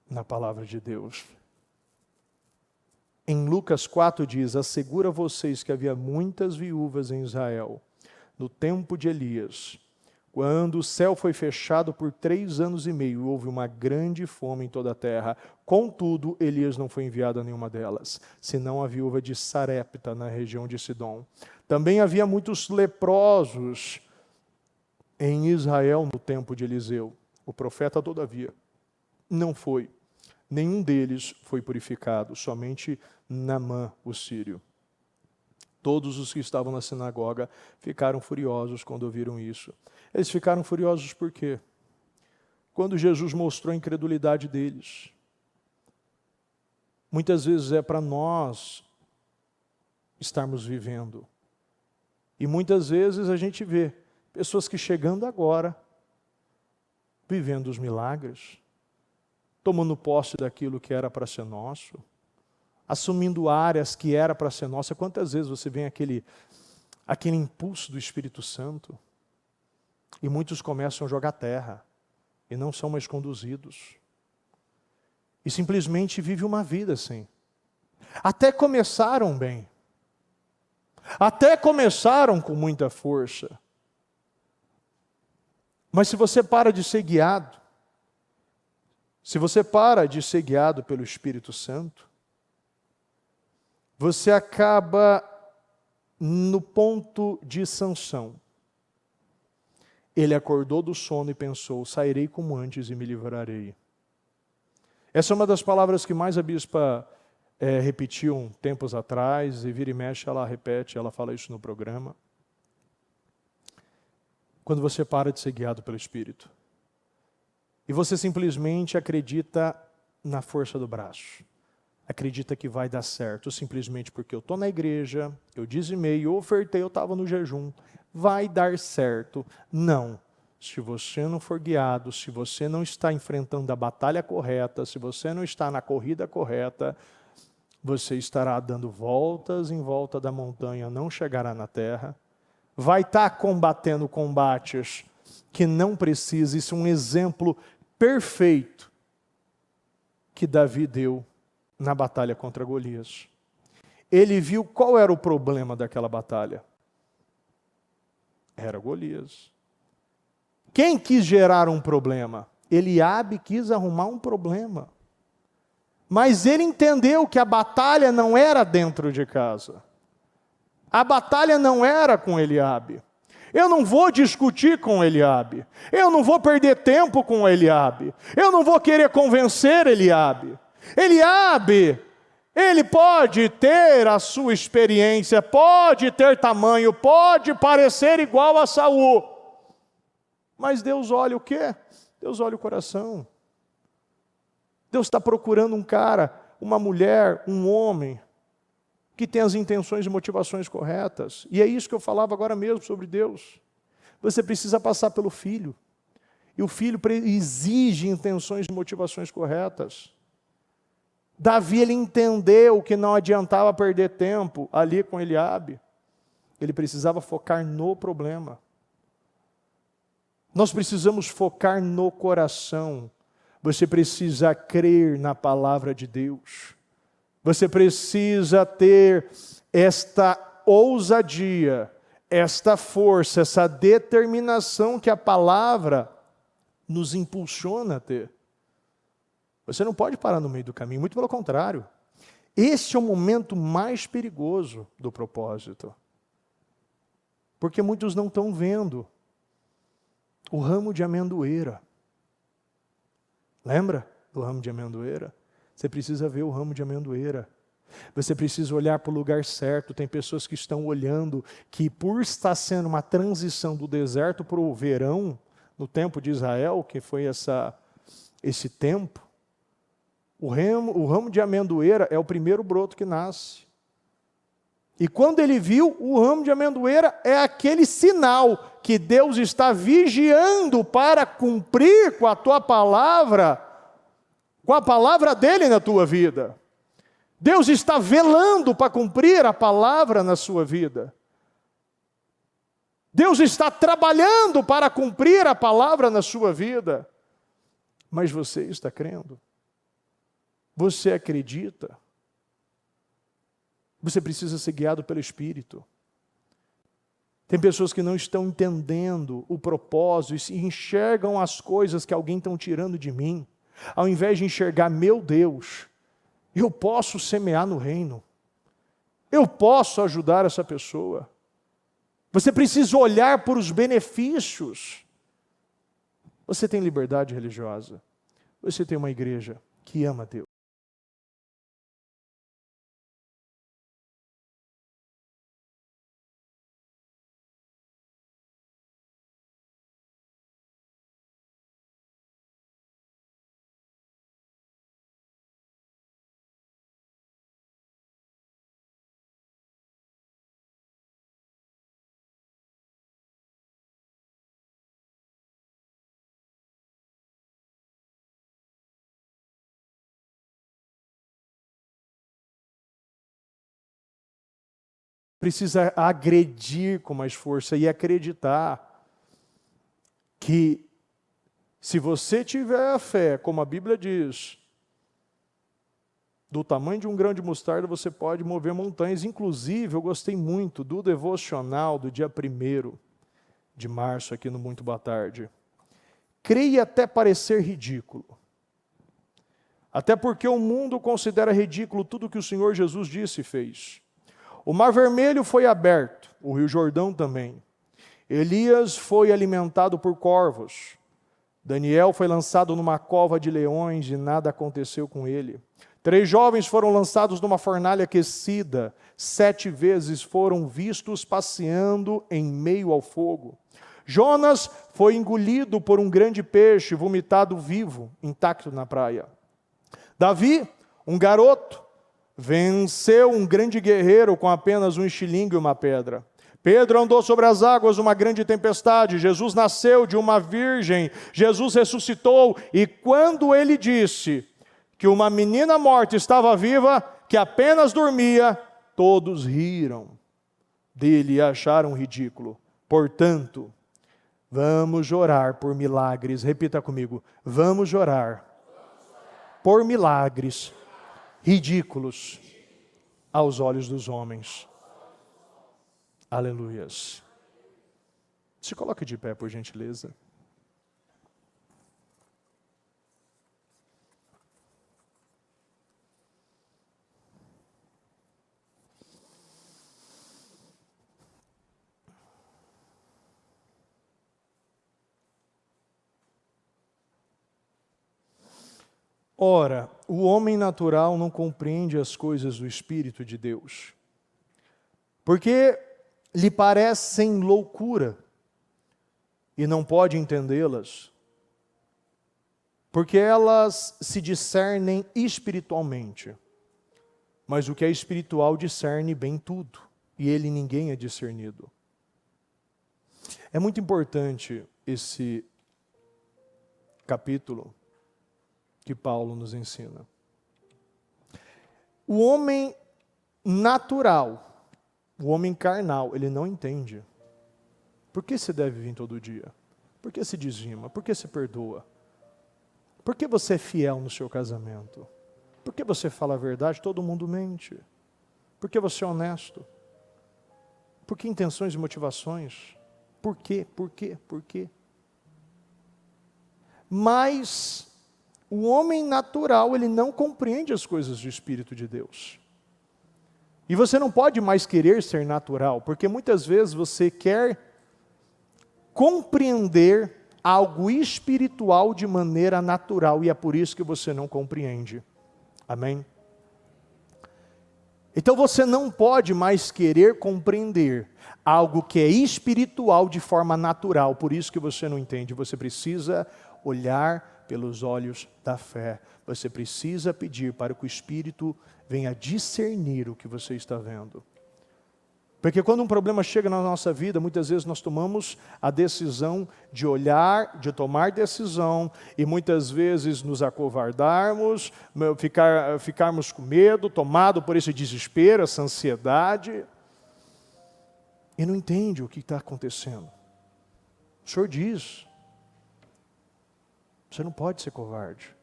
Speaker 1: na palavra de Deus. Em Lucas 4 diz, assegura a vocês que havia muitas viúvas em Israel, no tempo de Elias, quando o céu foi fechado por 3 anos e meio, houve uma grande fome em toda a terra. Contudo, Elias não foi enviado a nenhuma delas, senão a viúva de Sarepta, na região de Sidom. Também havia muitos leprosos em Israel no tempo de Eliseu. O profeta, todavia, não foi. Nenhum deles foi purificado, somente Naamã, o sírio. Todos os que estavam na sinagoga ficaram furiosos quando ouviram isso. Eles ficaram furiosos por quê? Quando Jesus mostrou a incredulidade deles. Muitas vezes é para nós estarmos vivendo. E muitas vezes a gente vê pessoas que chegando agora, vivendo os milagres, tomando posse daquilo que era para ser nosso, assumindo áreas que era para ser nossa. Quantas vezes você vê aquele impulso do Espírito Santo e muitos começam a jogar terra e não são mais conduzidos. E simplesmente vive uma vida assim. Até começaram bem. Até começaram com muita força. Mas se você para de ser guiado, se você para de ser guiado pelo Espírito Santo, você acaba no ponto de Sansão. Ele acordou do sono e pensou: sairei como antes e me livrarei. Essa é uma das palavras que mais a bispa repetiu tempos atrás, e vira e mexe ela repete, ela fala isso no programa. Quando você para de ser guiado pelo Espírito, e você simplesmente acredita na força do braço, acredita que vai dar certo, simplesmente porque eu estou na igreja, eu dizimei, eu ofertei, eu estava no jejum, vai dar certo. Não. Se você não for guiado, se você não está enfrentando a batalha correta, se você não está na corrida correta, você estará dando voltas em volta da montanha, não chegará na terra, vai estar combatendo combates que não precisa. Isso é um exemplo perfeito que Davi deu na batalha contra Golias. Ele viu qual era o problema daquela batalha. Era Golias. Quem quis gerar um problema? Eliabe quis arrumar um problema. Mas ele entendeu que a batalha não era dentro de casa. A batalha não era com Eliabe. Eu não vou discutir com Eliabe. Eu não vou perder tempo com Eliabe. Eu não vou querer convencer Eliabe. Eliabe, ele pode ter a sua experiência, pode ter tamanho, pode parecer igual a Saul. Mas Deus olha o quê? Deus olha o coração. Deus está procurando um cara, uma mulher, um homem, que tem as intenções e motivações corretas. E é isso que eu falava agora mesmo sobre Deus. Você precisa passar pelo filho. E o filho exige intenções e motivações corretas. Davi, ele entendeu que não adiantava perder tempo ali com Eliabe. Ele precisava focar no problema. Nós precisamos focar no coração. Você precisa crer na palavra de Deus. Você precisa ter esta ousadia, esta força, essa determinação que a palavra nos impulsiona a ter. Você não pode parar no meio do caminho, muito pelo contrário. Esse é o momento mais perigoso do propósito. Porque muitos não estão vendo o ramo de amendoeira. Lembra do ramo de amendoeira? Você precisa ver o ramo de amendoeira. Você precisa olhar para o lugar certo. Tem pessoas que estão olhando que, por estar sendo uma transição do deserto para o verão, no tempo de Israel, que foi esse tempo, o ramo de amendoeira é o primeiro broto que nasce. E quando ele viu, o ramo de amendoeira é aquele sinal que Deus está vigiando para cumprir com a tua palavra, com a palavra dele na tua vida. Deus está velando para cumprir a palavra na sua vida. Deus está trabalhando para cumprir a palavra na sua vida. Mas você está crendo? Você acredita? Você precisa ser guiado pelo Espírito. Tem pessoas que não estão entendendo o propósito e enxergam as coisas que alguém está tirando de mim. Ao invés de enxergar, meu Deus, eu posso semear no reino. Eu posso ajudar essa pessoa. Você precisa olhar para os benefícios. Você tem liberdade religiosa. Você tem uma igreja que ama Deus. Precisa agredir com mais força e acreditar que se você tiver a fé, como a Bíblia diz, do tamanho de um grão de mostarda, você pode mover montanhas. Inclusive, eu gostei muito do devocional do dia 1º de março, aqui no Muito Boa Tarde. Creia até parecer ridículo. Até porque o mundo considera ridículo tudo que o Senhor Jesus disse e fez. O Mar Vermelho foi aberto, o Rio Jordão também. Elias foi alimentado por corvos. Daniel foi lançado numa cova de leões e nada aconteceu com ele. 3 jovens foram lançados numa fornalha aquecida. 7 vezes foram vistos passeando em meio ao fogo. Jonas foi engolido por um grande peixe, vomitado vivo, intacto na praia. Davi, um garoto, venceu um grande guerreiro com apenas um estilingue e uma pedra. Pedro andou sobre as águas numa grande tempestade. Jesus nasceu de uma virgem. Jesus ressuscitou. E quando ele disse que uma menina morta estava viva, que apenas dormia, todos riram dele e acharam ridículo. Portanto, vamos orar por milagres. Repita comigo. Vamos orar por milagres ridículos aos olhos dos homens. Aleluias. Se coloque de pé, por gentileza. Ora, o homem natural não compreende as coisas do Espírito de Deus, porque lhe parecem loucura e não pode entendê-las, porque elas se discernem espiritualmente. Mas o que é espiritual discerne bem tudo, e ele ninguém é discernido. É muito importante esse capítulo que Paulo nos ensina. O homem natural, o homem carnal, ele não entende. Por que você deve vir todo dia? Por que se dizima? Por que se perdoa? Por que você é fiel no seu casamento? Por que você fala a verdade? Todo mundo mente. Por que você é honesto? Por que intenções e motivações? Por quê? Por quê? Por quê? Mas o homem natural, ele não compreende as coisas do Espírito de Deus. E você não pode mais querer ser natural, porque muitas vezes você quer compreender algo espiritual de maneira natural, e é por isso que você não compreende. Amém? Então você não pode mais querer compreender algo que é espiritual de forma natural, por isso que você não entende. Você precisa olhar pelos olhos da fé. Você precisa pedir para que o Espírito venha discernir o que você está vendo. Porque quando um problema chega na nossa vida, muitas vezes nós tomamos a decisão de olhar, de tomar decisão, e muitas vezes nos acovardarmos, ficarmos com medo, tomado por esse desespero, essa ansiedade, e não entende o que está acontecendo. O Senhor diz, você não pode ser covarde.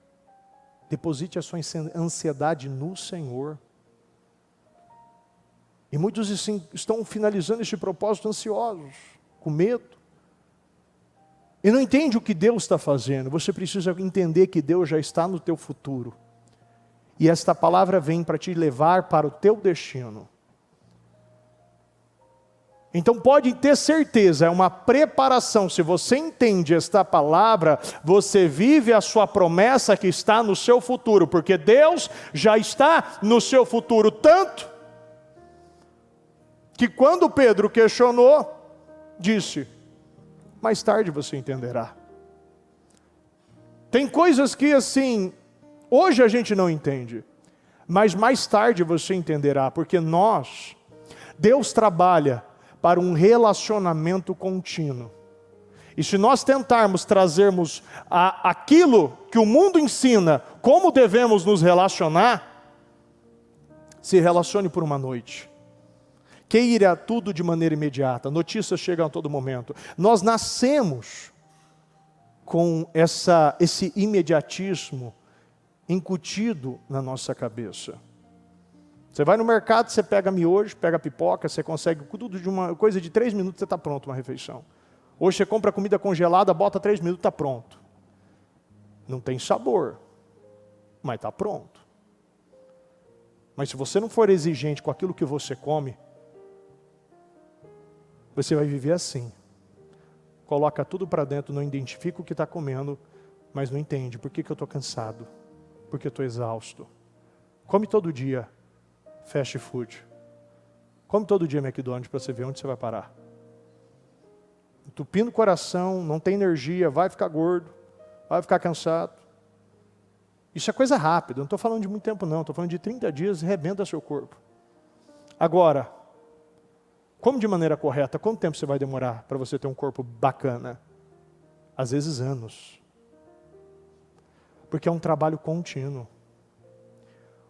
Speaker 1: Deposite a sua ansiedade no Senhor. E muitos estão finalizando este propósito ansiosos, com medo. E não entende o que Deus está fazendo. Você precisa entender que Deus já está no teu futuro. E esta palavra vem para te levar para o teu destino. Então pode ter certeza, é uma preparação. Se você entende esta palavra, você vive a sua promessa que está no seu futuro. Porque Deus já está no seu futuro, tanto que quando Pedro questionou, disse, mais tarde você entenderá. Tem coisas que assim, hoje a gente não entende, mas mais tarde você entenderá, porque Deus trabalha para um relacionamento contínuo. E se nós tentarmos trazermos aquilo que o mundo ensina, como devemos nos relacionar, se relacione por uma noite. Queira tudo de maneira imediata, notícias chegam a todo momento. Nós nascemos com esse imediatismo incutido na nossa cabeça. Você vai no mercado, você pega miojo, pega pipoca, você consegue tudo de uma coisa de 3 minutos, você está pronto uma refeição. Hoje você compra comida congelada, bota 3 minutos, está pronto. Não tem sabor, mas está pronto. Mas se você não for exigente com aquilo que você come, Você vai viver assim. Coloca tudo para dentro, não identifica o que está comendo, mas não entende. Por que eu estou cansado? Porque eu estou exausto. Come todo dia fast food. Come todo dia McDonald's para você ver onde você vai parar. Entupindo o coração, não tem energia, vai ficar gordo, vai ficar cansado. Isso é coisa rápida, não estou falando de muito tempo não, estou falando de 30 dias e rebenta seu corpo. Agora, come de maneira correta, quanto tempo você vai demorar para você ter um corpo bacana? Às vezes anos. Porque é um trabalho contínuo.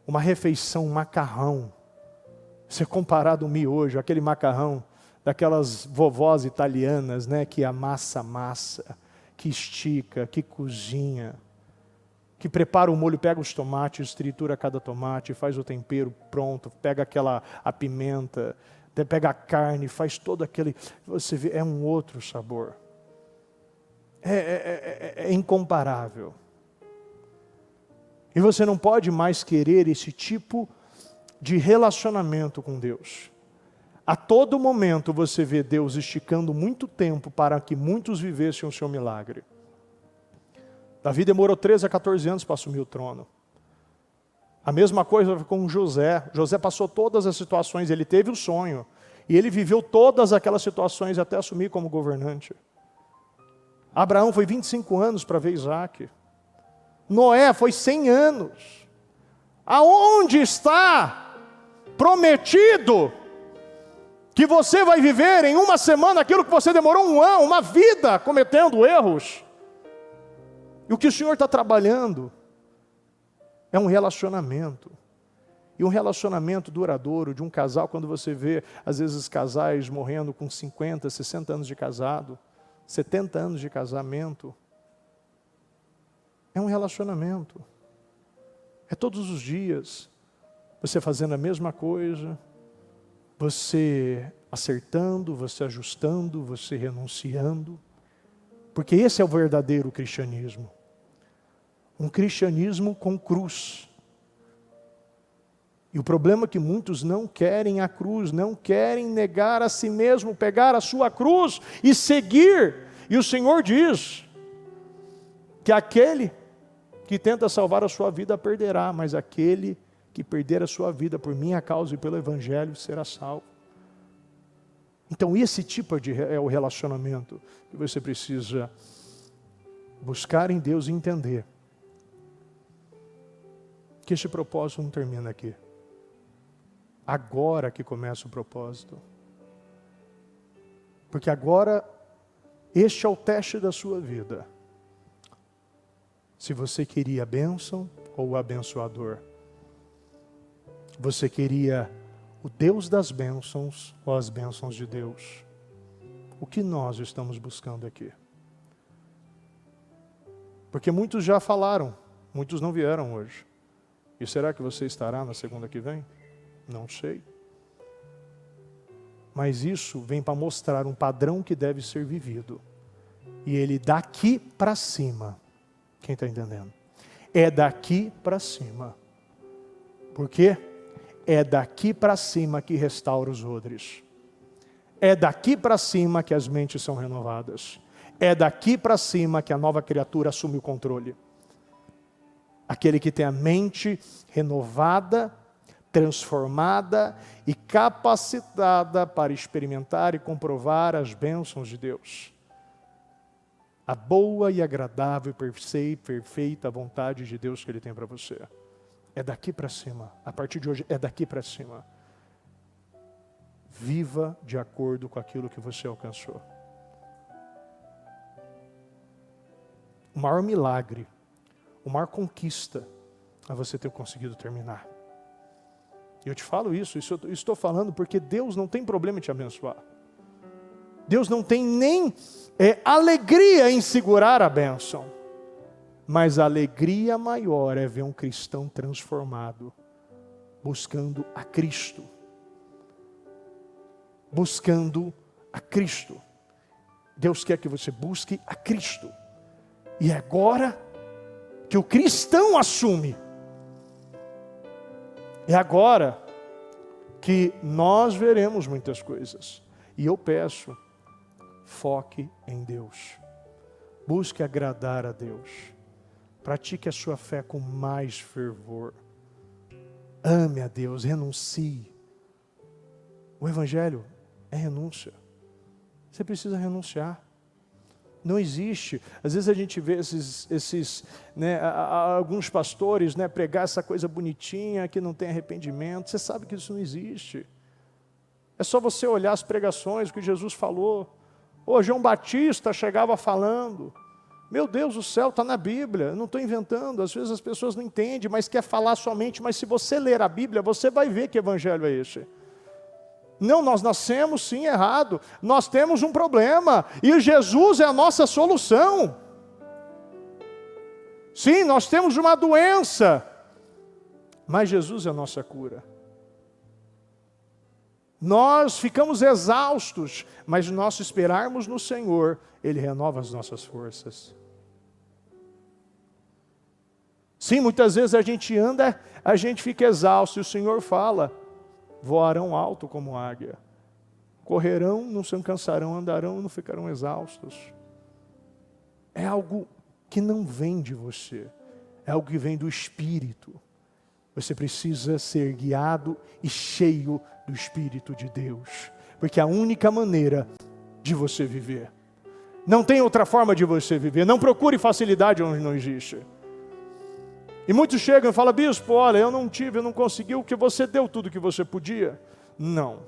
Speaker 1: Uma refeição, um macarrão. Você comparado ao miojo, aquele macarrão daquelas vovós italianas, né, que amassa massa, que estica, que cozinha, que prepara o molho, pega os tomates, tritura cada tomate, faz o tempero pronto, pega a pimenta, pega a carne, faz todo aquele... Você vê, é um outro sabor. É incomparável. E você não pode mais querer esse tipo de relacionamento com Deus. A todo momento você vê Deus esticando muito tempo para que muitos vivessem o seu milagre. Davi demorou 13 a 14 anos para assumir o trono. A mesma coisa com José. José passou todas as situações, ele teve o sonho. E ele viveu todas aquelas situações até assumir como governante. Abraão foi 25 anos para ver Isaac. Noé foi 100 anos. Aonde está prometido que você vai viver em uma semana aquilo que você demorou um ano, uma vida cometendo erros? E o que o Senhor está trabalhando é um relacionamento. E um relacionamento duradouro de um casal, quando você vê, às vezes, casais morrendo com 50, 60 anos de casado, 70 anos de casamento. É um relacionamento. É todos os dias. Você fazendo a mesma coisa, você acertando, você ajustando, você renunciando. Porque esse é o verdadeiro cristianismo. Um cristianismo com cruz. E o problema é que muitos não querem a cruz, não querem negar a si mesmo, pegar a sua cruz e seguir. E o Senhor diz que aquele que tenta salvar a sua vida perderá, mas aquele que perder a sua vida por minha causa e pelo Evangelho será salvo. Então esse tipo é o relacionamento que você precisa buscar em Deus e entender. Que esse propósito não termina aqui. Agora que começa o propósito. Porque agora, este é o teste da sua vida. Se você queria a bênção ou o abençoador. Você queria o Deus das bênçãos ou as bênçãos de Deus. O que nós estamos buscando aqui? Porque muitos já falaram, muitos não vieram hoje. E será que você estará na segunda que vem? Não sei. Mas isso vem para mostrar um padrão que deve ser vivido. E ele daqui para cima. Quem está entendendo? É daqui para cima. Por quê? É daqui para cima que restaura os odres. É daqui para cima que as mentes são renovadas. É daqui para cima que a nova criatura assume o controle. Aquele que tem a mente renovada, transformada e capacitada para experimentar e comprovar as bênçãos de Deus. A boa e agradável e perfeita vontade de Deus que Ele tem para você. É daqui para cima. A partir de hoje, é daqui para cima. Viva de acordo com aquilo que você alcançou. O maior milagre, a maior conquista é você ter conseguido terminar. E eu te falo isso eu estou falando porque Deus não tem problema em te abençoar. Deus não tem nem alegria em segurar a bênção. Mas a alegria maior é ver um cristão transformado, buscando a Cristo. Buscando a Cristo. Deus quer que você busque a Cristo. E é agora que o cristão assume. É agora que nós veremos muitas coisas. E eu peço, foque em Deus. Busque agradar a Deus. Pratique a sua fé com mais fervor. Ame a Deus, renuncie. O Evangelho é renúncia. Você precisa renunciar. Não existe. Às vezes a gente vê alguns pastores, pregar essa coisa bonitinha, que não tem arrependimento. Você sabe que isso não existe. É só você olhar as pregações que Jesus falou. João Batista chegava falando. Meu Deus, o céu está na Bíblia, eu não estou inventando. Às vezes as pessoas não entendem, mas quer falar somente. Mas se você ler a Bíblia, você vai ver que evangelho é esse. Não, nós nascemos sim errado. Nós temos um problema. E Jesus é a nossa solução. Sim, nós temos uma doença. Mas Jesus é a nossa cura. Nós ficamos exaustos, mas se nós esperarmos no Senhor, Ele renova as nossas forças. Sim, muitas vezes a gente anda, a gente fica exausto, e o Senhor fala, voarão alto como águia, correrão, não se cansarão, andarão, não ficarão exaustos. É algo que não vem de você, é algo que vem do Espírito. Você precisa ser guiado e cheio do Espírito de Deus, porque é a única maneira de você viver. Não tem outra forma de você viver. Não procure facilidade onde não existe. E muitos chegam e falam, bispo, olha, eu não consegui, o que você deu tudo que você podia. Não.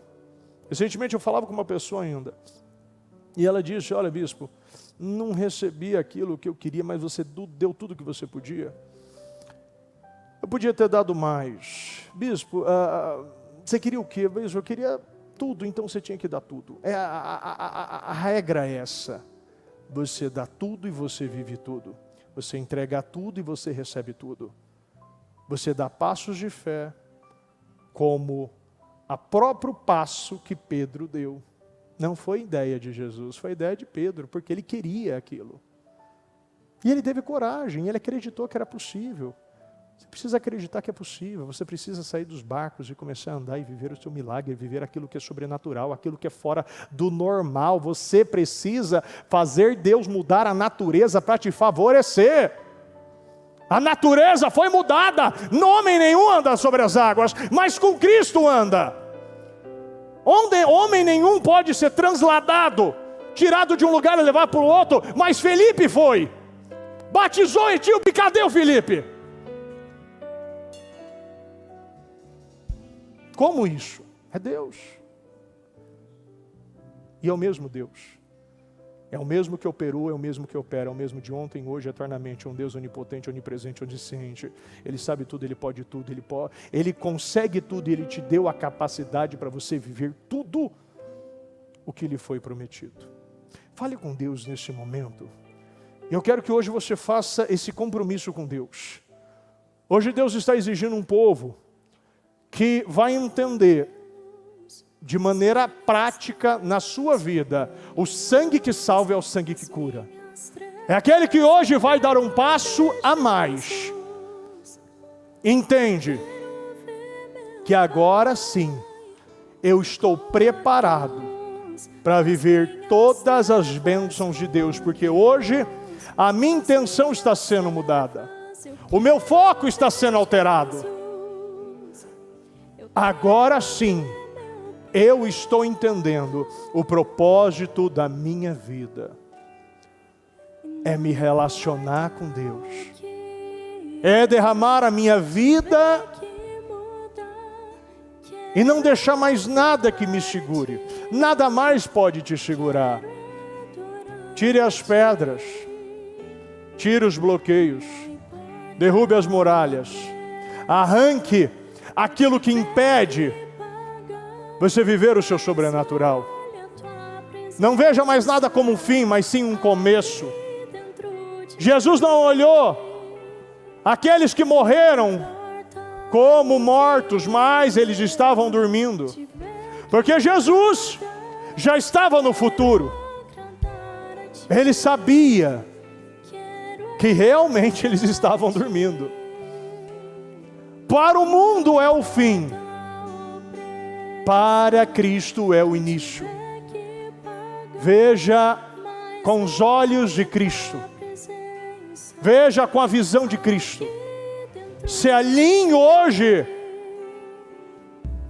Speaker 1: Recentemente eu falava com uma pessoa ainda, e ela disse, olha bispo, não recebi aquilo que eu queria, mas você deu tudo que você podia. Eu podia ter dado mais. Bispo, você queria o quê? Bispo, eu queria tudo, então você tinha que dar tudo. A regra é essa. Você dá tudo e você vive tudo. Você entrega tudo e você recebe tudo. Você dá passos de fé, como o próprio passo que Pedro deu. Não foi ideia de Jesus, foi ideia de Pedro, porque ele queria aquilo. E ele teve coragem, ele acreditou que era possível. Você precisa acreditar que é possível, você precisa sair dos barcos e começar a andar e viver o seu milagre, viver aquilo que é sobrenatural, aquilo que é fora do normal. Você precisa fazer Deus mudar a natureza para te favorecer. A natureza foi mudada, homem nenhum anda sobre as águas, mas com Cristo anda. Homem nenhum pode ser transladado, tirado de um lugar e levado para o outro, mas Felipe foi. Batizou etíope, cadê o Felipe? Como isso? É Deus. E é o mesmo Deus. É o mesmo que operou, é o mesmo que opera, é o mesmo de ontem, hoje, eternamente. É um Deus onipotente, onipresente, onisciente. Ele sabe tudo, Ele pode tudo, Ele consegue tudo e Ele te deu a capacidade para você viver tudo o que lhe foi prometido. Fale com Deus neste momento. Eu quero que hoje você faça esse compromisso com Deus. Hoje Deus está exigindo um povo que vai entender de maneira prática na sua vida, o sangue que salva é o sangue que cura. É aquele que hoje vai dar um passo a mais. Entende que agora sim, eu estou preparado para viver todas as bênçãos de Deus, porque hoje a minha intenção está sendo mudada, o meu foco está sendo alterado. Agora sim, eu estou entendendo o propósito da minha vida. É me relacionar com Deus. É derramar a minha vida e não deixar mais nada que me segure. Nada mais pode te segurar. Tire as pedras. Tire os bloqueios. Derrube as muralhas. Arranque aquilo que impede você viver o seu sobrenatural. Não veja mais nada como um fim, mas sim um começo. Jesus não olhou aqueles que morreram como mortos, mas eles estavam dormindo. Porque Jesus já estava no futuro. Ele sabia que realmente eles estavam dormindo. Para o mundo é o fim, para Cristo é o início. Veja com os olhos de Cristo. Veja com a visão de Cristo. Se alinhe hoje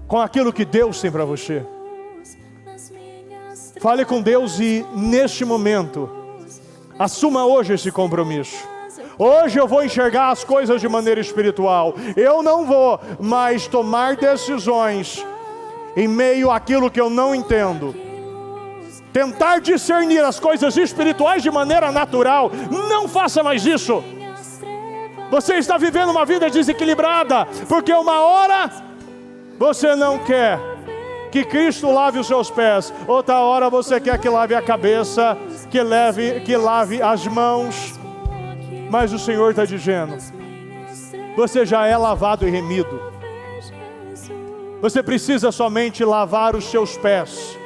Speaker 1: com aquilo que Deus tem para você. Fale com Deus e neste momento, assuma hoje esse compromisso. Hoje eu vou enxergar as coisas de maneira espiritual. Eu não vou mais tomar decisões em meio àquilo que eu não entendo. Tentar discernir as coisas espirituais de maneira natural. Não faça mais isso. Você está vivendo uma vida desequilibrada, porque uma hora você não quer que Cristo lave os seus pés, outra hora você quer que lave a cabeça, que lave as mãos. Mas o Senhor está dizendo, você já é lavado e remido. Você precisa somente lavar os seus pés,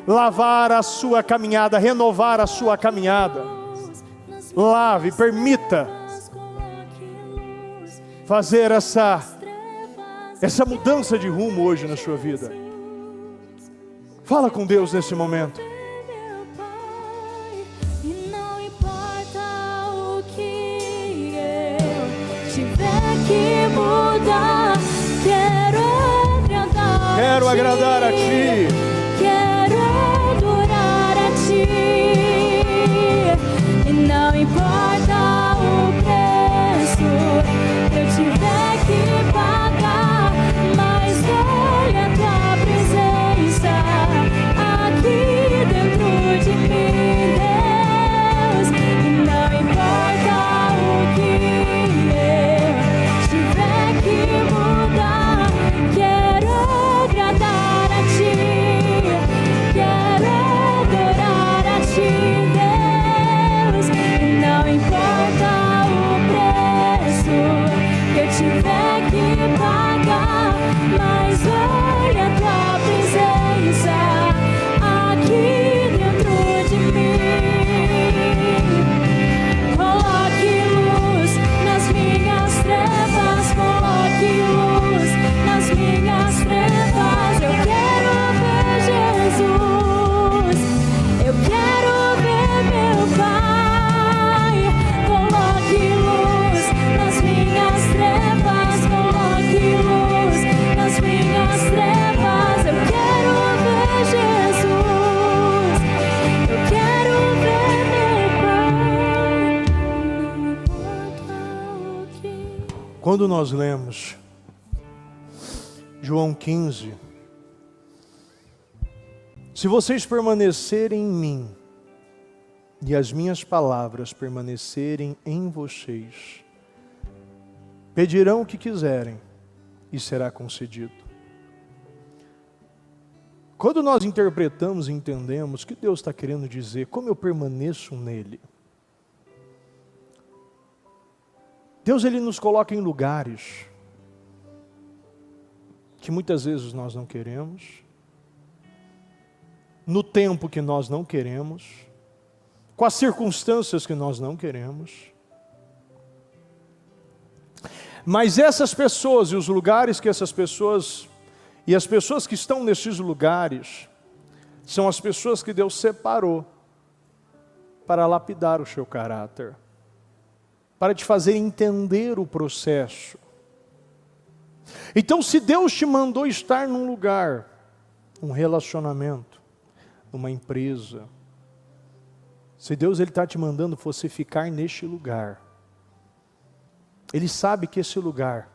Speaker 1: lavar a sua caminhada, renovar a sua caminhada. Lave, permita fazer essa mudança de rumo hoje na sua vida. Fala com Deus nesse momento.
Speaker 2: E não importa o que eu tiver que mudar, quero agradar a Ti, quero adorar a Ti. E não importa o preço que eu tiver que pagar, mas olha a Tua presença aqui dentro de mim, Deus. E não importa o que eu tiver que mudar, quero agradar a Ti, quero adorar a Ti, Deus. E não importa o preço que eu tiver que pagar, mas olha a Tua presença aqui dentro de mim. Coloque luz nas minhas trevas, coloque luz nas minhas trevas. Eu quero ver Jesus, eu quero ver meu Pai. Coloque luz nas minhas trevas, coloque luz nas minhas trevas. Eu quero ver Jesus, eu quero ver meu Pai. Não importa o que.
Speaker 1: Quando nós lemos João 15, se vocês permanecerem em mim e as minhas palavras permanecerem em vocês, pedirão o que quiserem e será concedido. Quando nós interpretamos e entendemos o que Deus está querendo dizer, como eu permaneço nele, Deus ele nos coloca em lugares que muitas vezes nós não queremos, no tempo que nós não queremos, com as circunstâncias que nós não queremos. Mas essas pessoas e os lugares que essas pessoas e as pessoas que estão nesses lugares são as pessoas que Deus separou para lapidar o seu caráter, para te fazer entender o processo. Então, se Deus te mandou estar num lugar, um relacionamento, numa empresa, se Deus está te mandando você ficar neste lugar, Ele sabe que esse lugar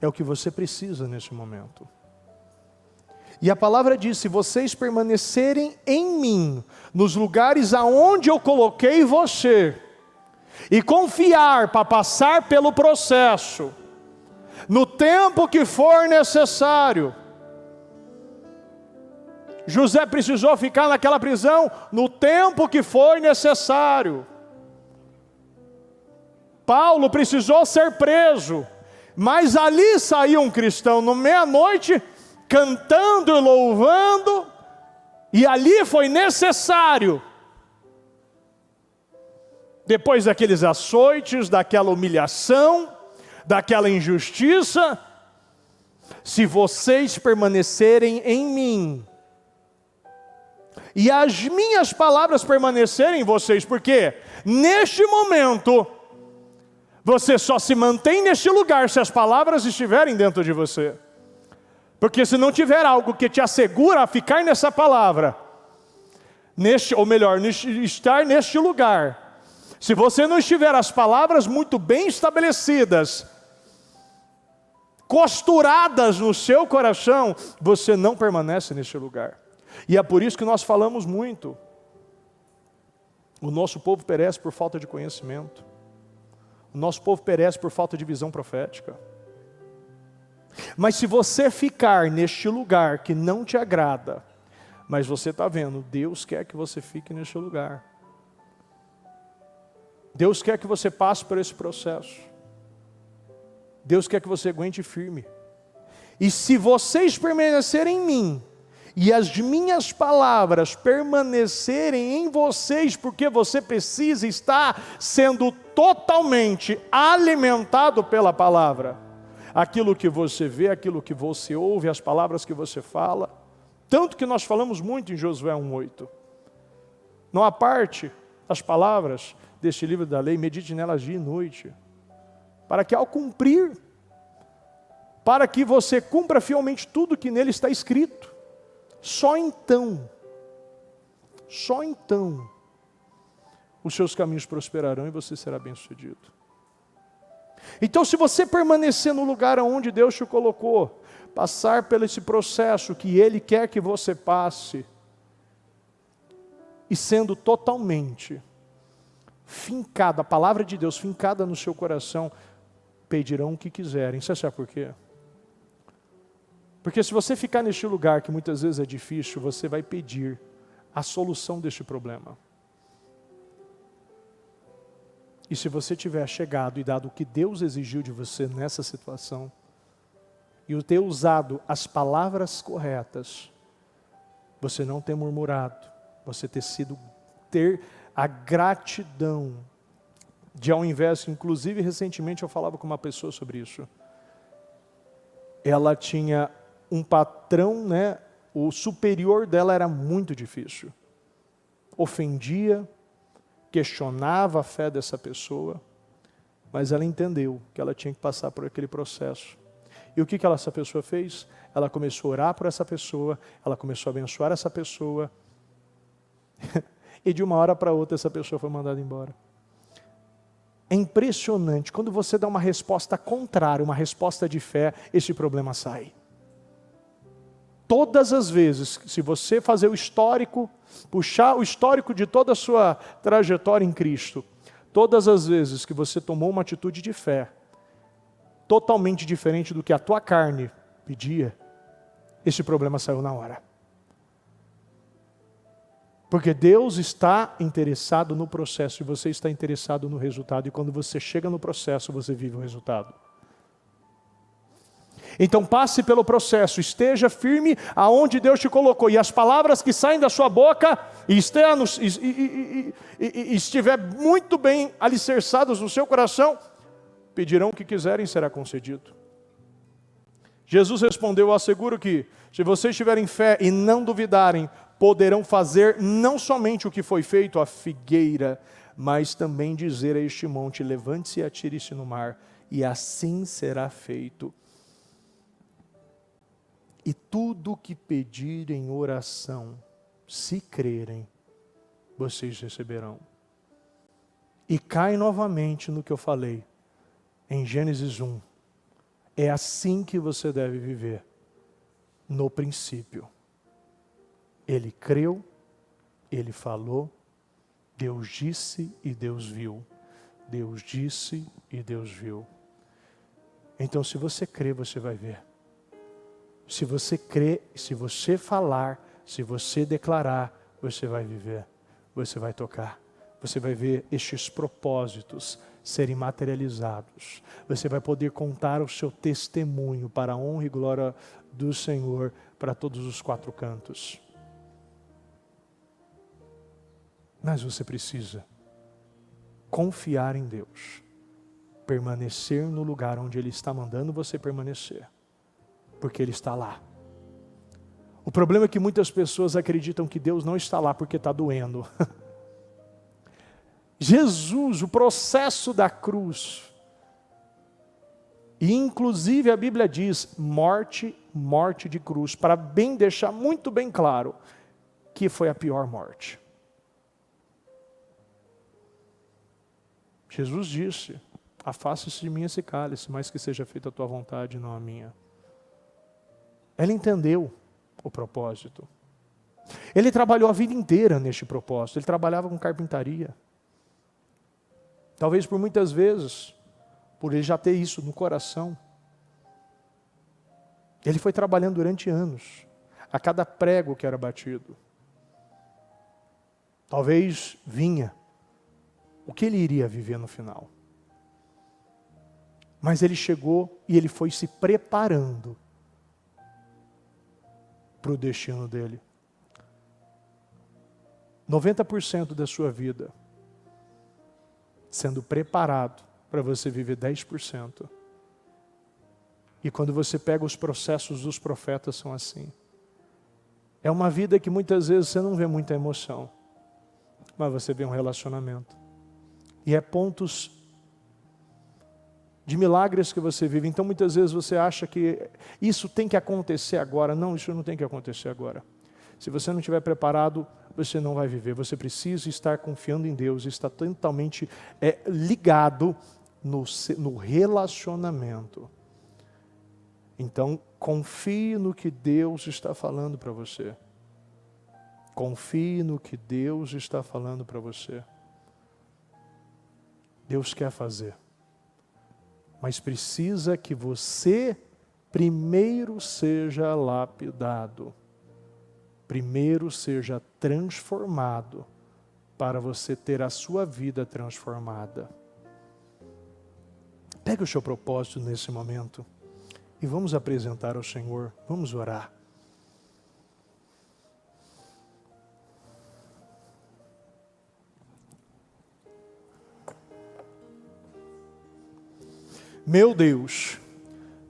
Speaker 1: é o que você precisa nesse momento. E a palavra diz, se vocês permanecerem em mim, nos lugares aonde eu coloquei você, e confiar para passar pelo processo, no tempo que for necessário. José precisou ficar naquela prisão no tempo que foi necessário. Paulo precisou ser preso, mas ali saiu um cristão no meia-noite, cantando e louvando, e ali foi necessário. Depois daqueles açoites, daquela humilhação, daquela injustiça, se vocês permanecerem em mim, e as minhas palavras permanecerem em vocês, porque neste momento você só se mantém neste lugar se as palavras estiverem dentro de você. Porque se não tiver algo que te assegura a ficar nessa palavra, estar neste lugar, se você não estiver as palavras muito bem estabelecidas, costuradas no seu coração, você não permanece neste lugar. E é por isso que nós falamos muito. O nosso povo perece por falta de conhecimento. O nosso povo perece por falta de visão profética. Mas se você ficar neste lugar que não te agrada, mas você está vendo, Deus quer que você fique neste lugar. Deus quer que você passe por esse processo. Deus quer que você aguente firme. E se vocês permanecerem em mim, e as minhas palavras permanecerem em vocês, porque você precisa estar sendo totalmente alimentado pela palavra. Aquilo que você vê, aquilo que você ouve, as palavras que você fala. Tanto que nós falamos muito em Josué 1:8. Não aparte as palavras deste livro da lei, medite nelas dia e noite. Para que ao cumprir, para que você cumpra fielmente tudo que nele está escrito. Só então, os seus caminhos prosperarão e você será bem-sucedido. Então, se você permanecer no lugar onde Deus te colocou, passar por esse processo que Ele quer que você passe, e sendo totalmente fincado, a palavra de Deus fincada no seu coração, pedirão o que quiserem. Você sabe por quê? Porque se você ficar neste lugar que muitas vezes é difícil, você vai pedir a solução deste problema. E se você tiver chegado e dado o que Deus exigiu de você nessa situação, e ter usado as palavras corretas, você não ter murmurado, você ter a gratidão, de ao invés, inclusive recentemente eu falava com uma pessoa sobre isso, ela tinha um patrão, o superior dela era muito difícil, ofendia, questionava a fé dessa pessoa, mas ela entendeu que ela tinha que passar por aquele processo. E o que essa pessoa fez? Ela começou a orar por essa pessoa, ela começou a abençoar essa pessoa, e de uma hora para outra essa pessoa foi mandada embora. É impressionante, quando você dá uma resposta contrária, uma resposta de fé, esse problema sai. Todas as vezes, se você fazer o histórico, puxar o histórico de toda a sua trajetória em Cristo, todas as vezes que você tomou uma atitude de fé, totalmente diferente do que a tua carne pedia, esse problema saiu na hora. Porque Deus está interessado no processo e você está interessado no resultado. E quando você chega no processo, você vive o resultado. Então passe pelo processo, esteja firme aonde Deus te colocou. E as palavras que saem da sua boca e estiver muito bem alicerçadas no seu coração, pedirão o que quiserem e será concedido. Jesus respondeu: eu asseguro que, se vocês tiverem fé e não duvidarem, poderão fazer não somente o que foi feito à figueira, mas também dizer a este monte: levante-se e atire-se no mar, e assim será feito. E tudo que pedirem em oração, se crerem, vocês receberão. E cai novamente no que eu falei, em Gênesis 1. É assim que você deve viver, no princípio. Ele creu, ele falou, Deus disse e Deus viu. Deus disse e Deus viu. Então, se você crê, você vai ver. Se você crê, se você falar, se você declarar, você vai viver, você vai tocar. Você vai ver estes propósitos serem materializados. Você vai poder contar o seu testemunho para a honra e glória do Senhor para todos os quatro cantos. Mas você precisa confiar em Deus, permanecer no lugar onde Ele está mandando você permanecer, porque Ele está lá. O problema é que muitas pessoas acreditam que Deus não está lá porque está doendo. Jesus, o processo da cruz, e inclusive a Bíblia diz, morte de cruz, para bem deixar muito bem claro, que foi a pior morte. Jesus disse, afasta-se de mim esse cálice, mas que seja feita a tua vontade, não a minha. Ela entendeu o propósito. Ele trabalhou a vida inteira neste propósito, ele trabalhava com carpintaria. Talvez por muitas vezes, por ele já ter isso no coração, ele foi trabalhando durante anos, a cada prego que era batido. Talvez vinha o que ele iria viver no final. Mas ele chegou e ele foi se preparando para o destino dele. 90% da sua vida sendo preparado para você viver 10%. E quando você pega os processos dos profetas, são assim. É uma vida que muitas vezes você não vê muita emoção, mas você vê um relacionamento. E é pontos de milagres que você vive. Então muitas vezes você acha que isso tem que acontecer agora. Não, isso não tem que acontecer agora. Se você não estiver preparado, você não vai viver. Você precisa estar confiando em Deus, estar totalmente ligado no relacionamento. Então, confie no que Deus está falando para você. Confie no que Deus está falando para você. Deus quer fazer. Mas precisa que você primeiro seja lapidado. Primeiro seja transformado para você ter a sua vida transformada. Pegue o seu propósito nesse momento e vamos apresentar ao Senhor, vamos orar. Meu Deus,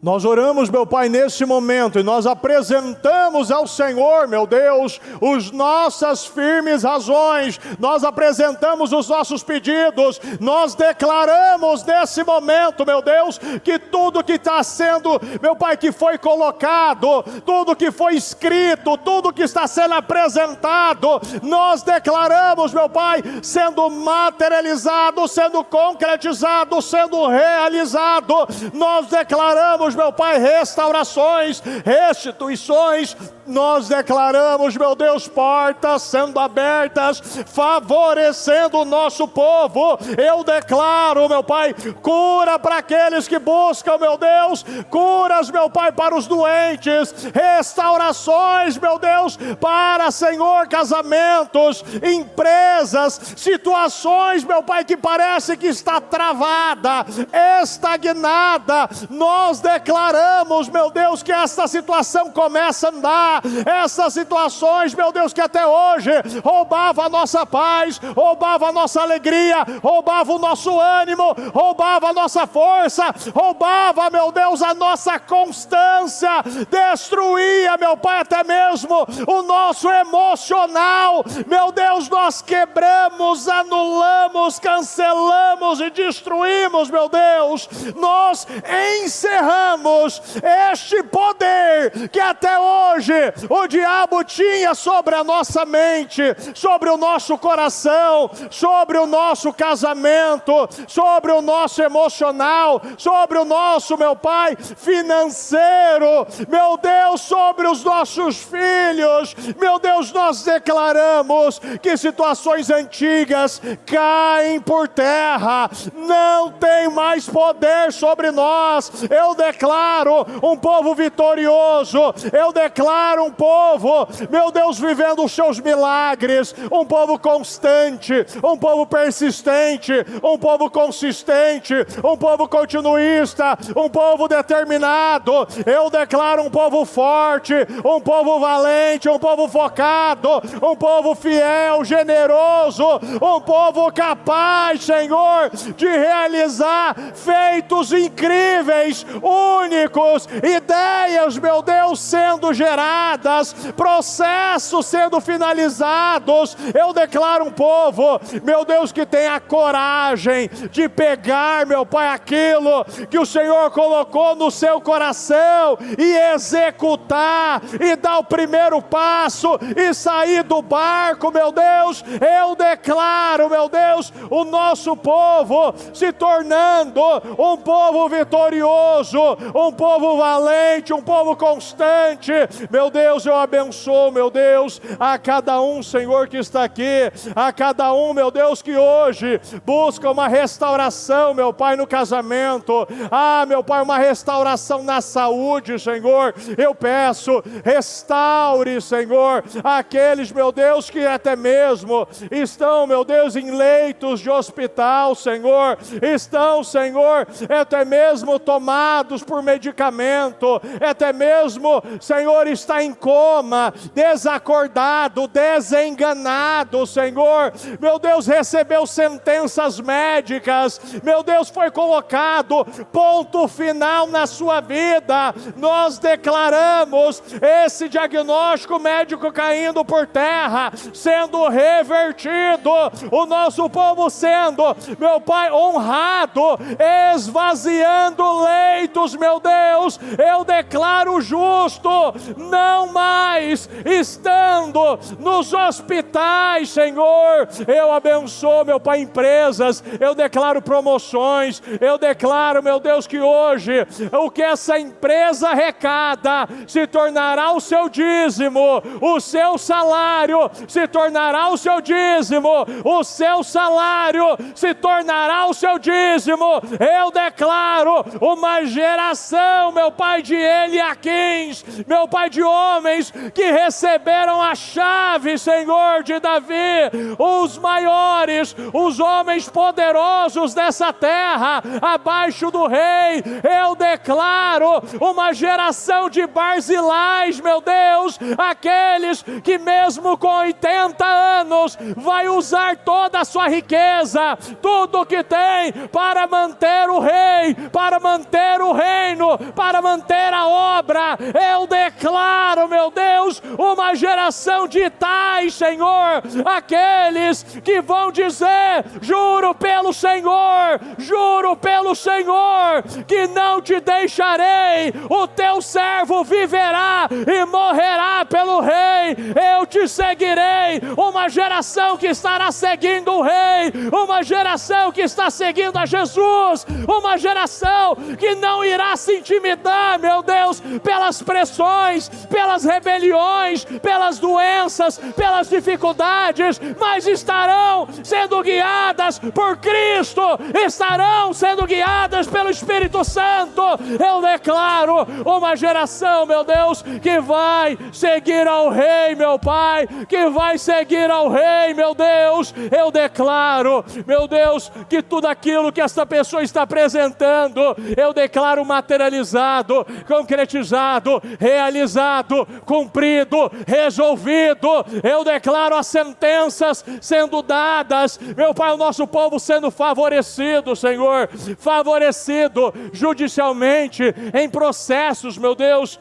Speaker 1: nós oramos, meu Pai, nesse momento, e nós apresentamos ao Senhor, meu Deus, as nossas firmes razões, nós apresentamos os nossos pedidos, nós declaramos nesse momento, meu Deus, que tudo que está sendo, meu Pai, que foi colocado, tudo que foi escrito, tudo que está sendo apresentado, nós declaramos, meu Pai, sendo materializado, sendo concretizado, sendo realizado, nós declaramos, meu Pai, restaurações, restituições, nós declaramos, meu Deus, portas sendo abertas, favorecendo o nosso povo. Eu declaro, meu Pai, cura para aqueles que buscam, meu Deus, curas, meu Pai, para os doentes, restaurações, meu Deus, para, Senhor, casamentos, empresas, situações, meu Pai, que parece que está travada, estagnada, nós declaramos, meu Deus, que essa situação começa a andar. Essas situações, meu Deus, que até hoje roubava a nossa paz, roubava a nossa alegria, roubava o nosso ânimo, roubava a nossa força, roubava, meu Deus, a nossa constância, destruía, meu Pai, até mesmo o nosso emocional. Meu Deus, nós quebramos, anulamos, cancelamos e destruímos, meu Deus, nós encerramos este poder que até hoje o diabo tinha sobre a nossa mente, sobre o nosso coração, sobre o nosso casamento, sobre o nosso emocional, sobre o nosso, meu Pai, financeiro, meu Deus, sobre os nossos filhos, meu Deus, nós declaramos que situações antigas caem por terra, não tem mais poder sobre nós. Eu declaro um povo vitorioso, eu declaro um povo, meu Deus, vivendo os seus milagres, um povo constante, um povo persistente, um povo consistente, um povo continuista, um povo determinado. Eu declaro um povo forte, um povo valente, um povo focado, um povo fiel, generoso, um povo capaz, Senhor, de realizar feitos incríveis, únicos, ideias, meu Deus, sendo geradas, processos sendo finalizados. Eu declaro um povo, meu Deus, que tem a coragem de pegar, meu Pai, aquilo que o Senhor colocou no seu coração e executar, e dar o primeiro passo e sair do barco, meu Deus. Eu declaro, meu Deus, o nosso povo se tornando um povo vitorioso, um povo valente, um povo constante. Meu Deus, eu abençoo, meu Deus, a cada um, Senhor, que está aqui, a cada um, meu Deus, que hoje busca uma restauração, meu Pai, no casamento, meu Pai, uma restauração na saúde, Senhor. Eu peço, restaure, Senhor, aqueles, meu Deus, que até mesmo estão, meu Deus, em leitos de hospital, Senhor, estão, Senhor, até mesmo tomados por medicamento, até mesmo, Senhor, está em coma, desacordado, desenganado, Senhor, meu Deus, recebeu sentenças médicas, meu Deus, foi colocado ponto final na sua vida. Nós declaramos esse diagnóstico médico caindo por terra, sendo revertido, o nosso povo sendo, meu Pai, honrado, esvaziando leitos, meu Deus. Eu declaro justo, não mais estando nos hospitais, Senhor. Eu abençoo, meu Pai, empresas, eu declaro promoções, eu declaro, meu Deus, que hoje o que essa empresa arrecada se tornará o seu dízimo, o seu salário se tornará o seu dízimo, o seu salário se tornará o seu dízimo. Eu declaro uma geração, meu Pai, de Eliaquins, meu Pai, de homens que receberam a chave, Senhor, de Davi, os maiores, os homens poderosos dessa terra, abaixo do rei. Eu declaro uma geração de Barzilais, meu Deus, aqueles que mesmo com 80 anos vai usar toda a sua riqueza, tudo que tem, para manter o rei, para manter o reino, para manter a obra. Eu declaro, meu Deus, uma geração de tais, Senhor, aqueles que vão dizer: juro pelo Senhor, que não te deixarei, o teu servo viverá e morrerá pelo rei, eu te seguirei. Uma geração que estará seguindo o rei, uma geração que está seguindo a Jesus, uma geração que não irá se intimidar, meu Deus, pelas pressões, pelas rebeliões, pelas doenças, pelas dificuldades, mas estarão sendo guiadas por Cristo, estarão sendo guiadas pelo Espírito Santo. Eu declaro uma geração, meu Deus, que vai seguir ao rei, meu Pai, que vai seguir ao rei, meu Deus. Eu declaro, meu Deus, que tudo aquilo que esta pessoa está apresentando, eu declaro materializado, concretizado, realizado, cumprido, resolvido. Eu declaro as sentenças sendo dadas, meu Pai, o nosso povo sendo favorecido, Senhor, favorecido judicialmente em processos, meu Deus,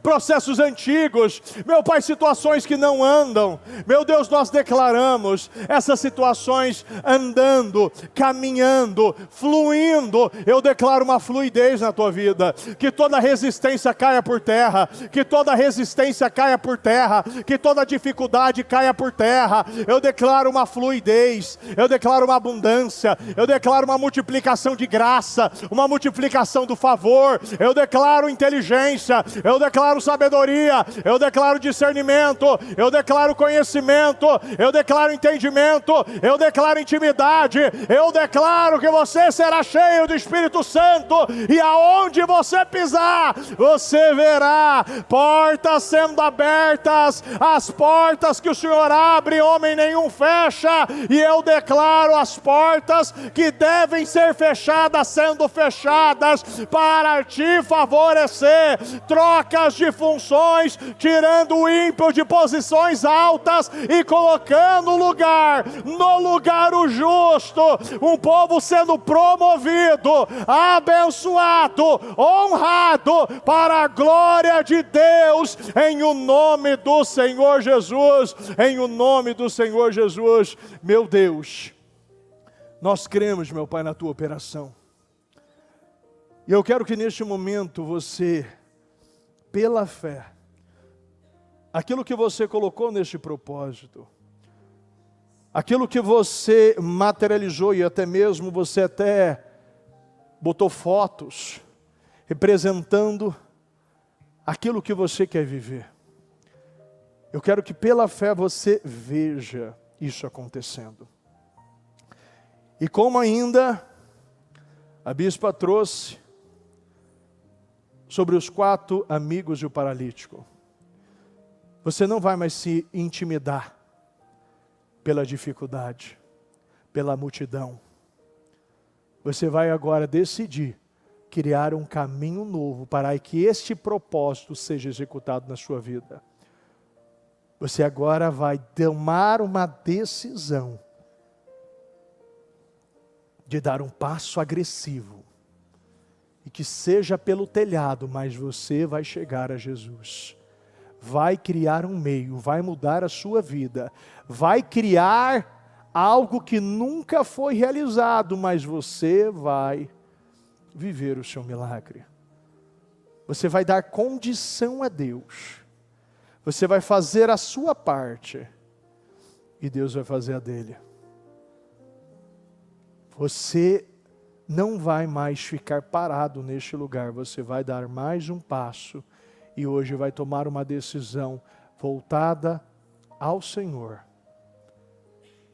Speaker 1: processos antigos, meu Pai, situações que não andam, meu Deus, nós declaramos essas situações andando, caminhando, fluindo. Eu declaro uma fluidez na tua vida, que toda resistência caia por terra, que toda resistência caia por terra, que toda dificuldade caia por terra. Eu declaro uma fluidez, eu declaro uma abundância, eu declaro uma multiplicação de graça, uma multiplicação do favor. Eu declaro inteligência, eu declaro sabedoria, eu declaro discernimento, eu declaro conhecimento, eu declaro entendimento, eu declaro intimidade, eu declaro que você será cheio do Espírito Santo, e aonde você pisar, você verá portas sendo abertas, as portas que o Senhor abre, homem nenhum fecha, e eu declaro as portas que devem ser fechadas, sendo fechadas para te favorecer. Troca mudanças de funções, tirando o ímpio de posições altas e colocando no lugar o justo, um povo sendo promovido, abençoado, honrado para a glória de Deus, em o nome do Senhor Jesus, em o nome do Senhor Jesus. Meu Deus, nós cremos, meu Pai, na tua operação. E eu quero que neste momento você, pela fé, aquilo que você colocou neste propósito, aquilo que você materializou e até mesmo você até botou fotos, representando aquilo que você quer viver. Eu quero que pela fé você veja isso acontecendo. E como ainda a bispa trouxe sobre os 4 amigos e o paralítico, você não vai mais se intimidar pela dificuldade, pela multidão. Você vai agora decidir criar um caminho novo para que este propósito seja executado na sua vida. Você agora vai tomar uma decisão de dar um passo agressivo, e que seja pelo telhado, mas você vai chegar a Jesus. Vai criar um meio, vai mudar a sua vida, vai criar algo que nunca foi realizado, mas você vai viver o seu milagre. Você vai dar condição a Deus. Você vai fazer a sua parte e Deus vai fazer a dele. Você não vai mais ficar parado neste lugar, você vai dar mais um passo e hoje vai tomar uma decisão voltada ao Senhor.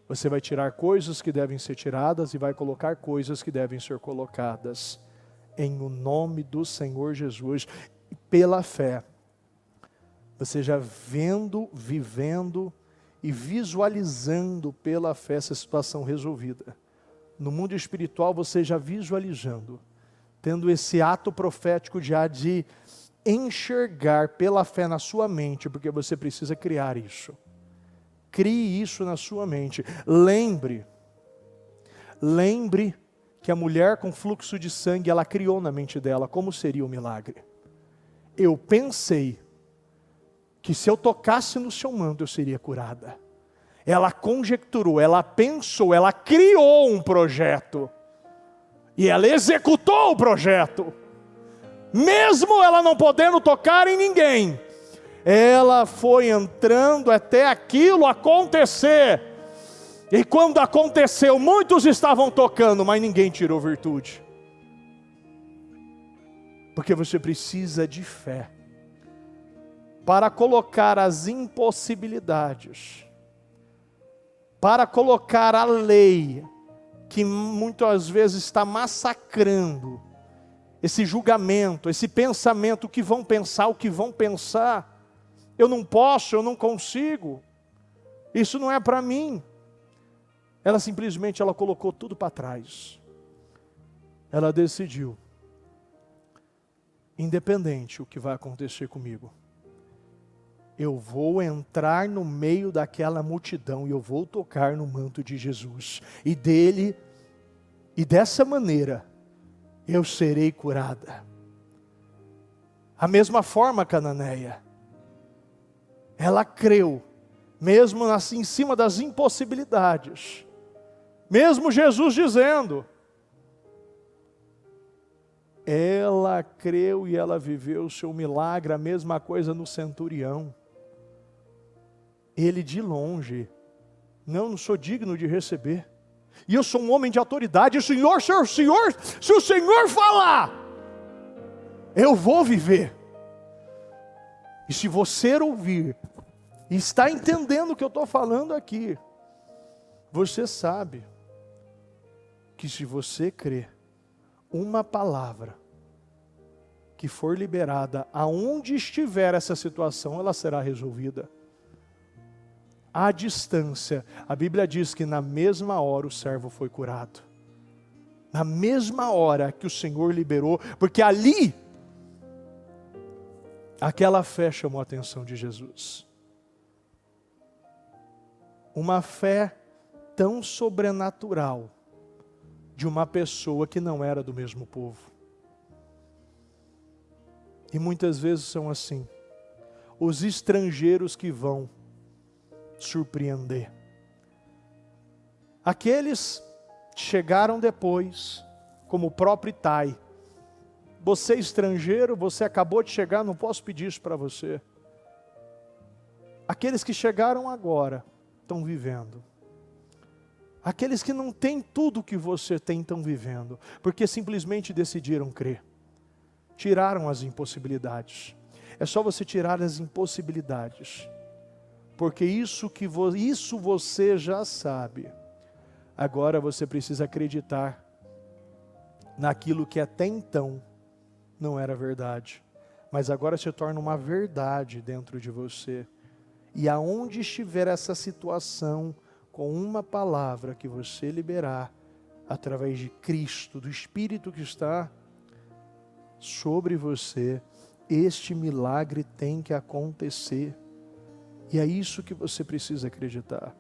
Speaker 1: Você vai tirar coisas que devem ser tiradas e vai colocar coisas que devem ser colocadas em o nome do Senhor Jesus. E pela fé, você já vendo, vivendo e visualizando pela fé essa situação resolvida. No mundo espiritual você já visualizando, tendo esse ato profético já de enxergar pela fé na sua mente, porque você precisa criar isso. Crie isso na sua mente. Lembre que a mulher com fluxo de sangue, ela criou na mente dela como seria o milagre. Eu pensei que se eu tocasse no seu manto eu seria curada. Ela conjecturou, ela pensou, ela criou um projeto. E ela executou o projeto. Mesmo ela não podendo tocar em ninguém, ela foi entrando até aquilo acontecer. E quando aconteceu, muitos estavam tocando, mas ninguém tirou virtude. Porque você precisa de fé para colocar as impossibilidades, para colocar a lei, que muitas vezes está massacrando, esse julgamento, esse pensamento, o que vão pensar, eu não posso, eu não consigo, isso não é para mim. Ela simplesmente colocou tudo para trás. Ela decidiu, independente o que vai acontecer comigo, eu vou entrar no meio daquela multidão e eu vou tocar no manto de Jesus. E dele, e dessa maneira, eu serei curada. A mesma forma, Cananeia, ela creu, mesmo assim, em cima das impossibilidades. Mesmo Jesus dizendo, ela creu e ela viveu o seu milagre. A mesma coisa no centurião. Ele de longe, não sou digno de receber. E eu sou um homem de autoridade. Se o Senhor falar, eu vou viver. E se você ouvir, e está entendendo o que eu estou falando aqui, você sabe que se você crer, uma palavra que for liberada, aonde estiver essa situação, ela será resolvida. À distância, a Bíblia diz que na mesma hora o servo foi curado. Na mesma hora que o Senhor liberou, porque ali Aquela fé chamou a atenção de Jesus. Uma fé tão sobrenatural de uma pessoa que não era do mesmo povo. E muitas vezes são assim. Os estrangeiros que vão surpreender. Aqueles que chegaram depois, como o próprio Itai. Você estrangeiro, você acabou de chegar, não posso pedir isso para você. Aqueles que chegaram agora, estão vivendo. Aqueles que não têm tudo o que você tem, estão vivendo. Porque simplesmente decidiram crer. Tiraram as impossibilidades. É só você tirar as impossibilidades. Porque isso você já sabe. Agora você precisa acreditar naquilo que até então não era verdade. Mas agora se torna uma verdade dentro de você. E aonde estiver essa situação, com uma palavra que você liberar, através de Cristo, do Espírito que está sobre você, este milagre tem que acontecer. E é isso que você precisa acreditar.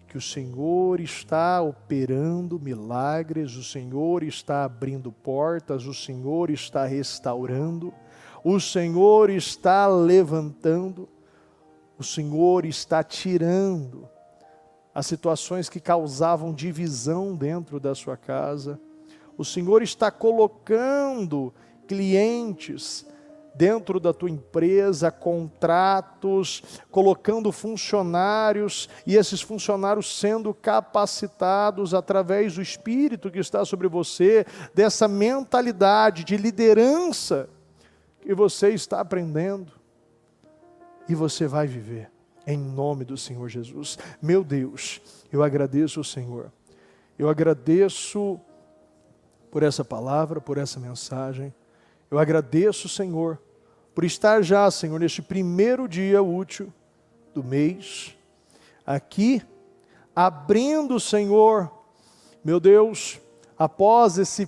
Speaker 1: Que o Senhor está operando milagres, o Senhor está abrindo portas, o Senhor está restaurando, o Senhor está levantando, o Senhor está tirando as situações que causavam divisão dentro da sua casa. O Senhor está colocando clientes dentro da tua empresa, contratos, colocando funcionários, e esses funcionários sendo capacitados através do Espírito que está sobre você, dessa mentalidade de liderança que você está aprendendo. E você vai viver, em nome do Senhor Jesus. Meu Deus, eu agradeço ao Senhor. Eu agradeço por essa palavra, por essa mensagem. Eu agradeço, Senhor, por estar já, Senhor, neste primeiro dia útil do mês, aqui, abrindo, Senhor, meu Deus, após esse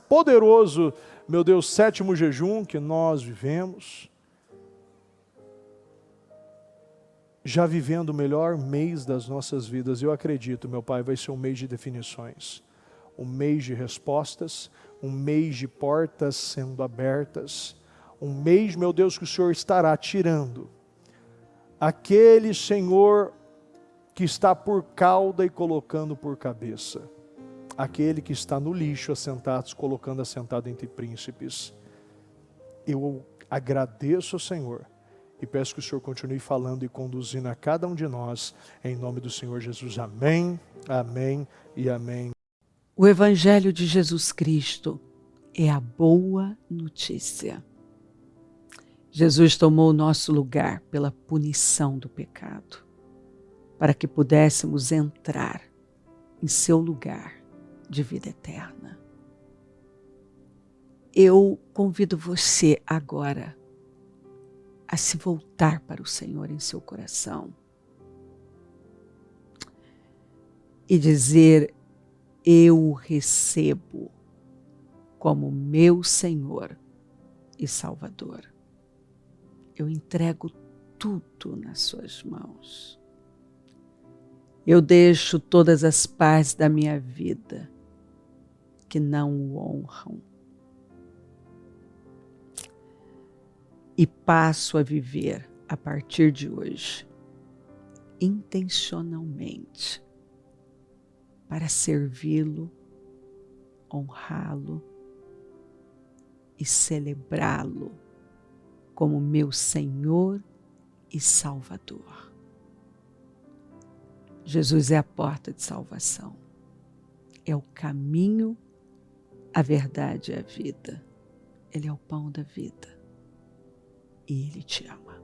Speaker 1: poderoso, meu Deus, 7º jejum que nós vivemos, já vivendo o melhor mês das nossas vidas. Eu acredito, meu Pai, vai ser um mês de definições, um mês de respostas, um mês de portas sendo abertas, um mês, meu Deus, que o Senhor estará tirando aquele, Senhor, que está por cauda e colocando por cabeça, aquele que está no lixo assentados, colocando assentado entre príncipes. Eu agradeço ao Senhor e peço que o Senhor continue falando e conduzindo a cada um de nós, em nome do Senhor Jesus. Amém, amém e amém.
Speaker 2: O Evangelho de Jesus Cristo é a boa notícia. Jesus tomou o nosso lugar pela punição do pecado, para que pudéssemos entrar em seu lugar de vida eterna. Eu convido você agora a se voltar para o Senhor em seu coração e dizer: eu o recebo como meu Senhor e Salvador. Eu entrego tudo nas suas mãos. Eu deixo todas as partes da minha vida que não o honram e passo a viver a partir de hoje intencionalmente para servi-lo, honrá-lo e celebrá-lo como meu Senhor e Salvador. Jesus é a porta de salvação, é o caminho, a verdade e a vida. Ele é o pão da vida e Ele te ama.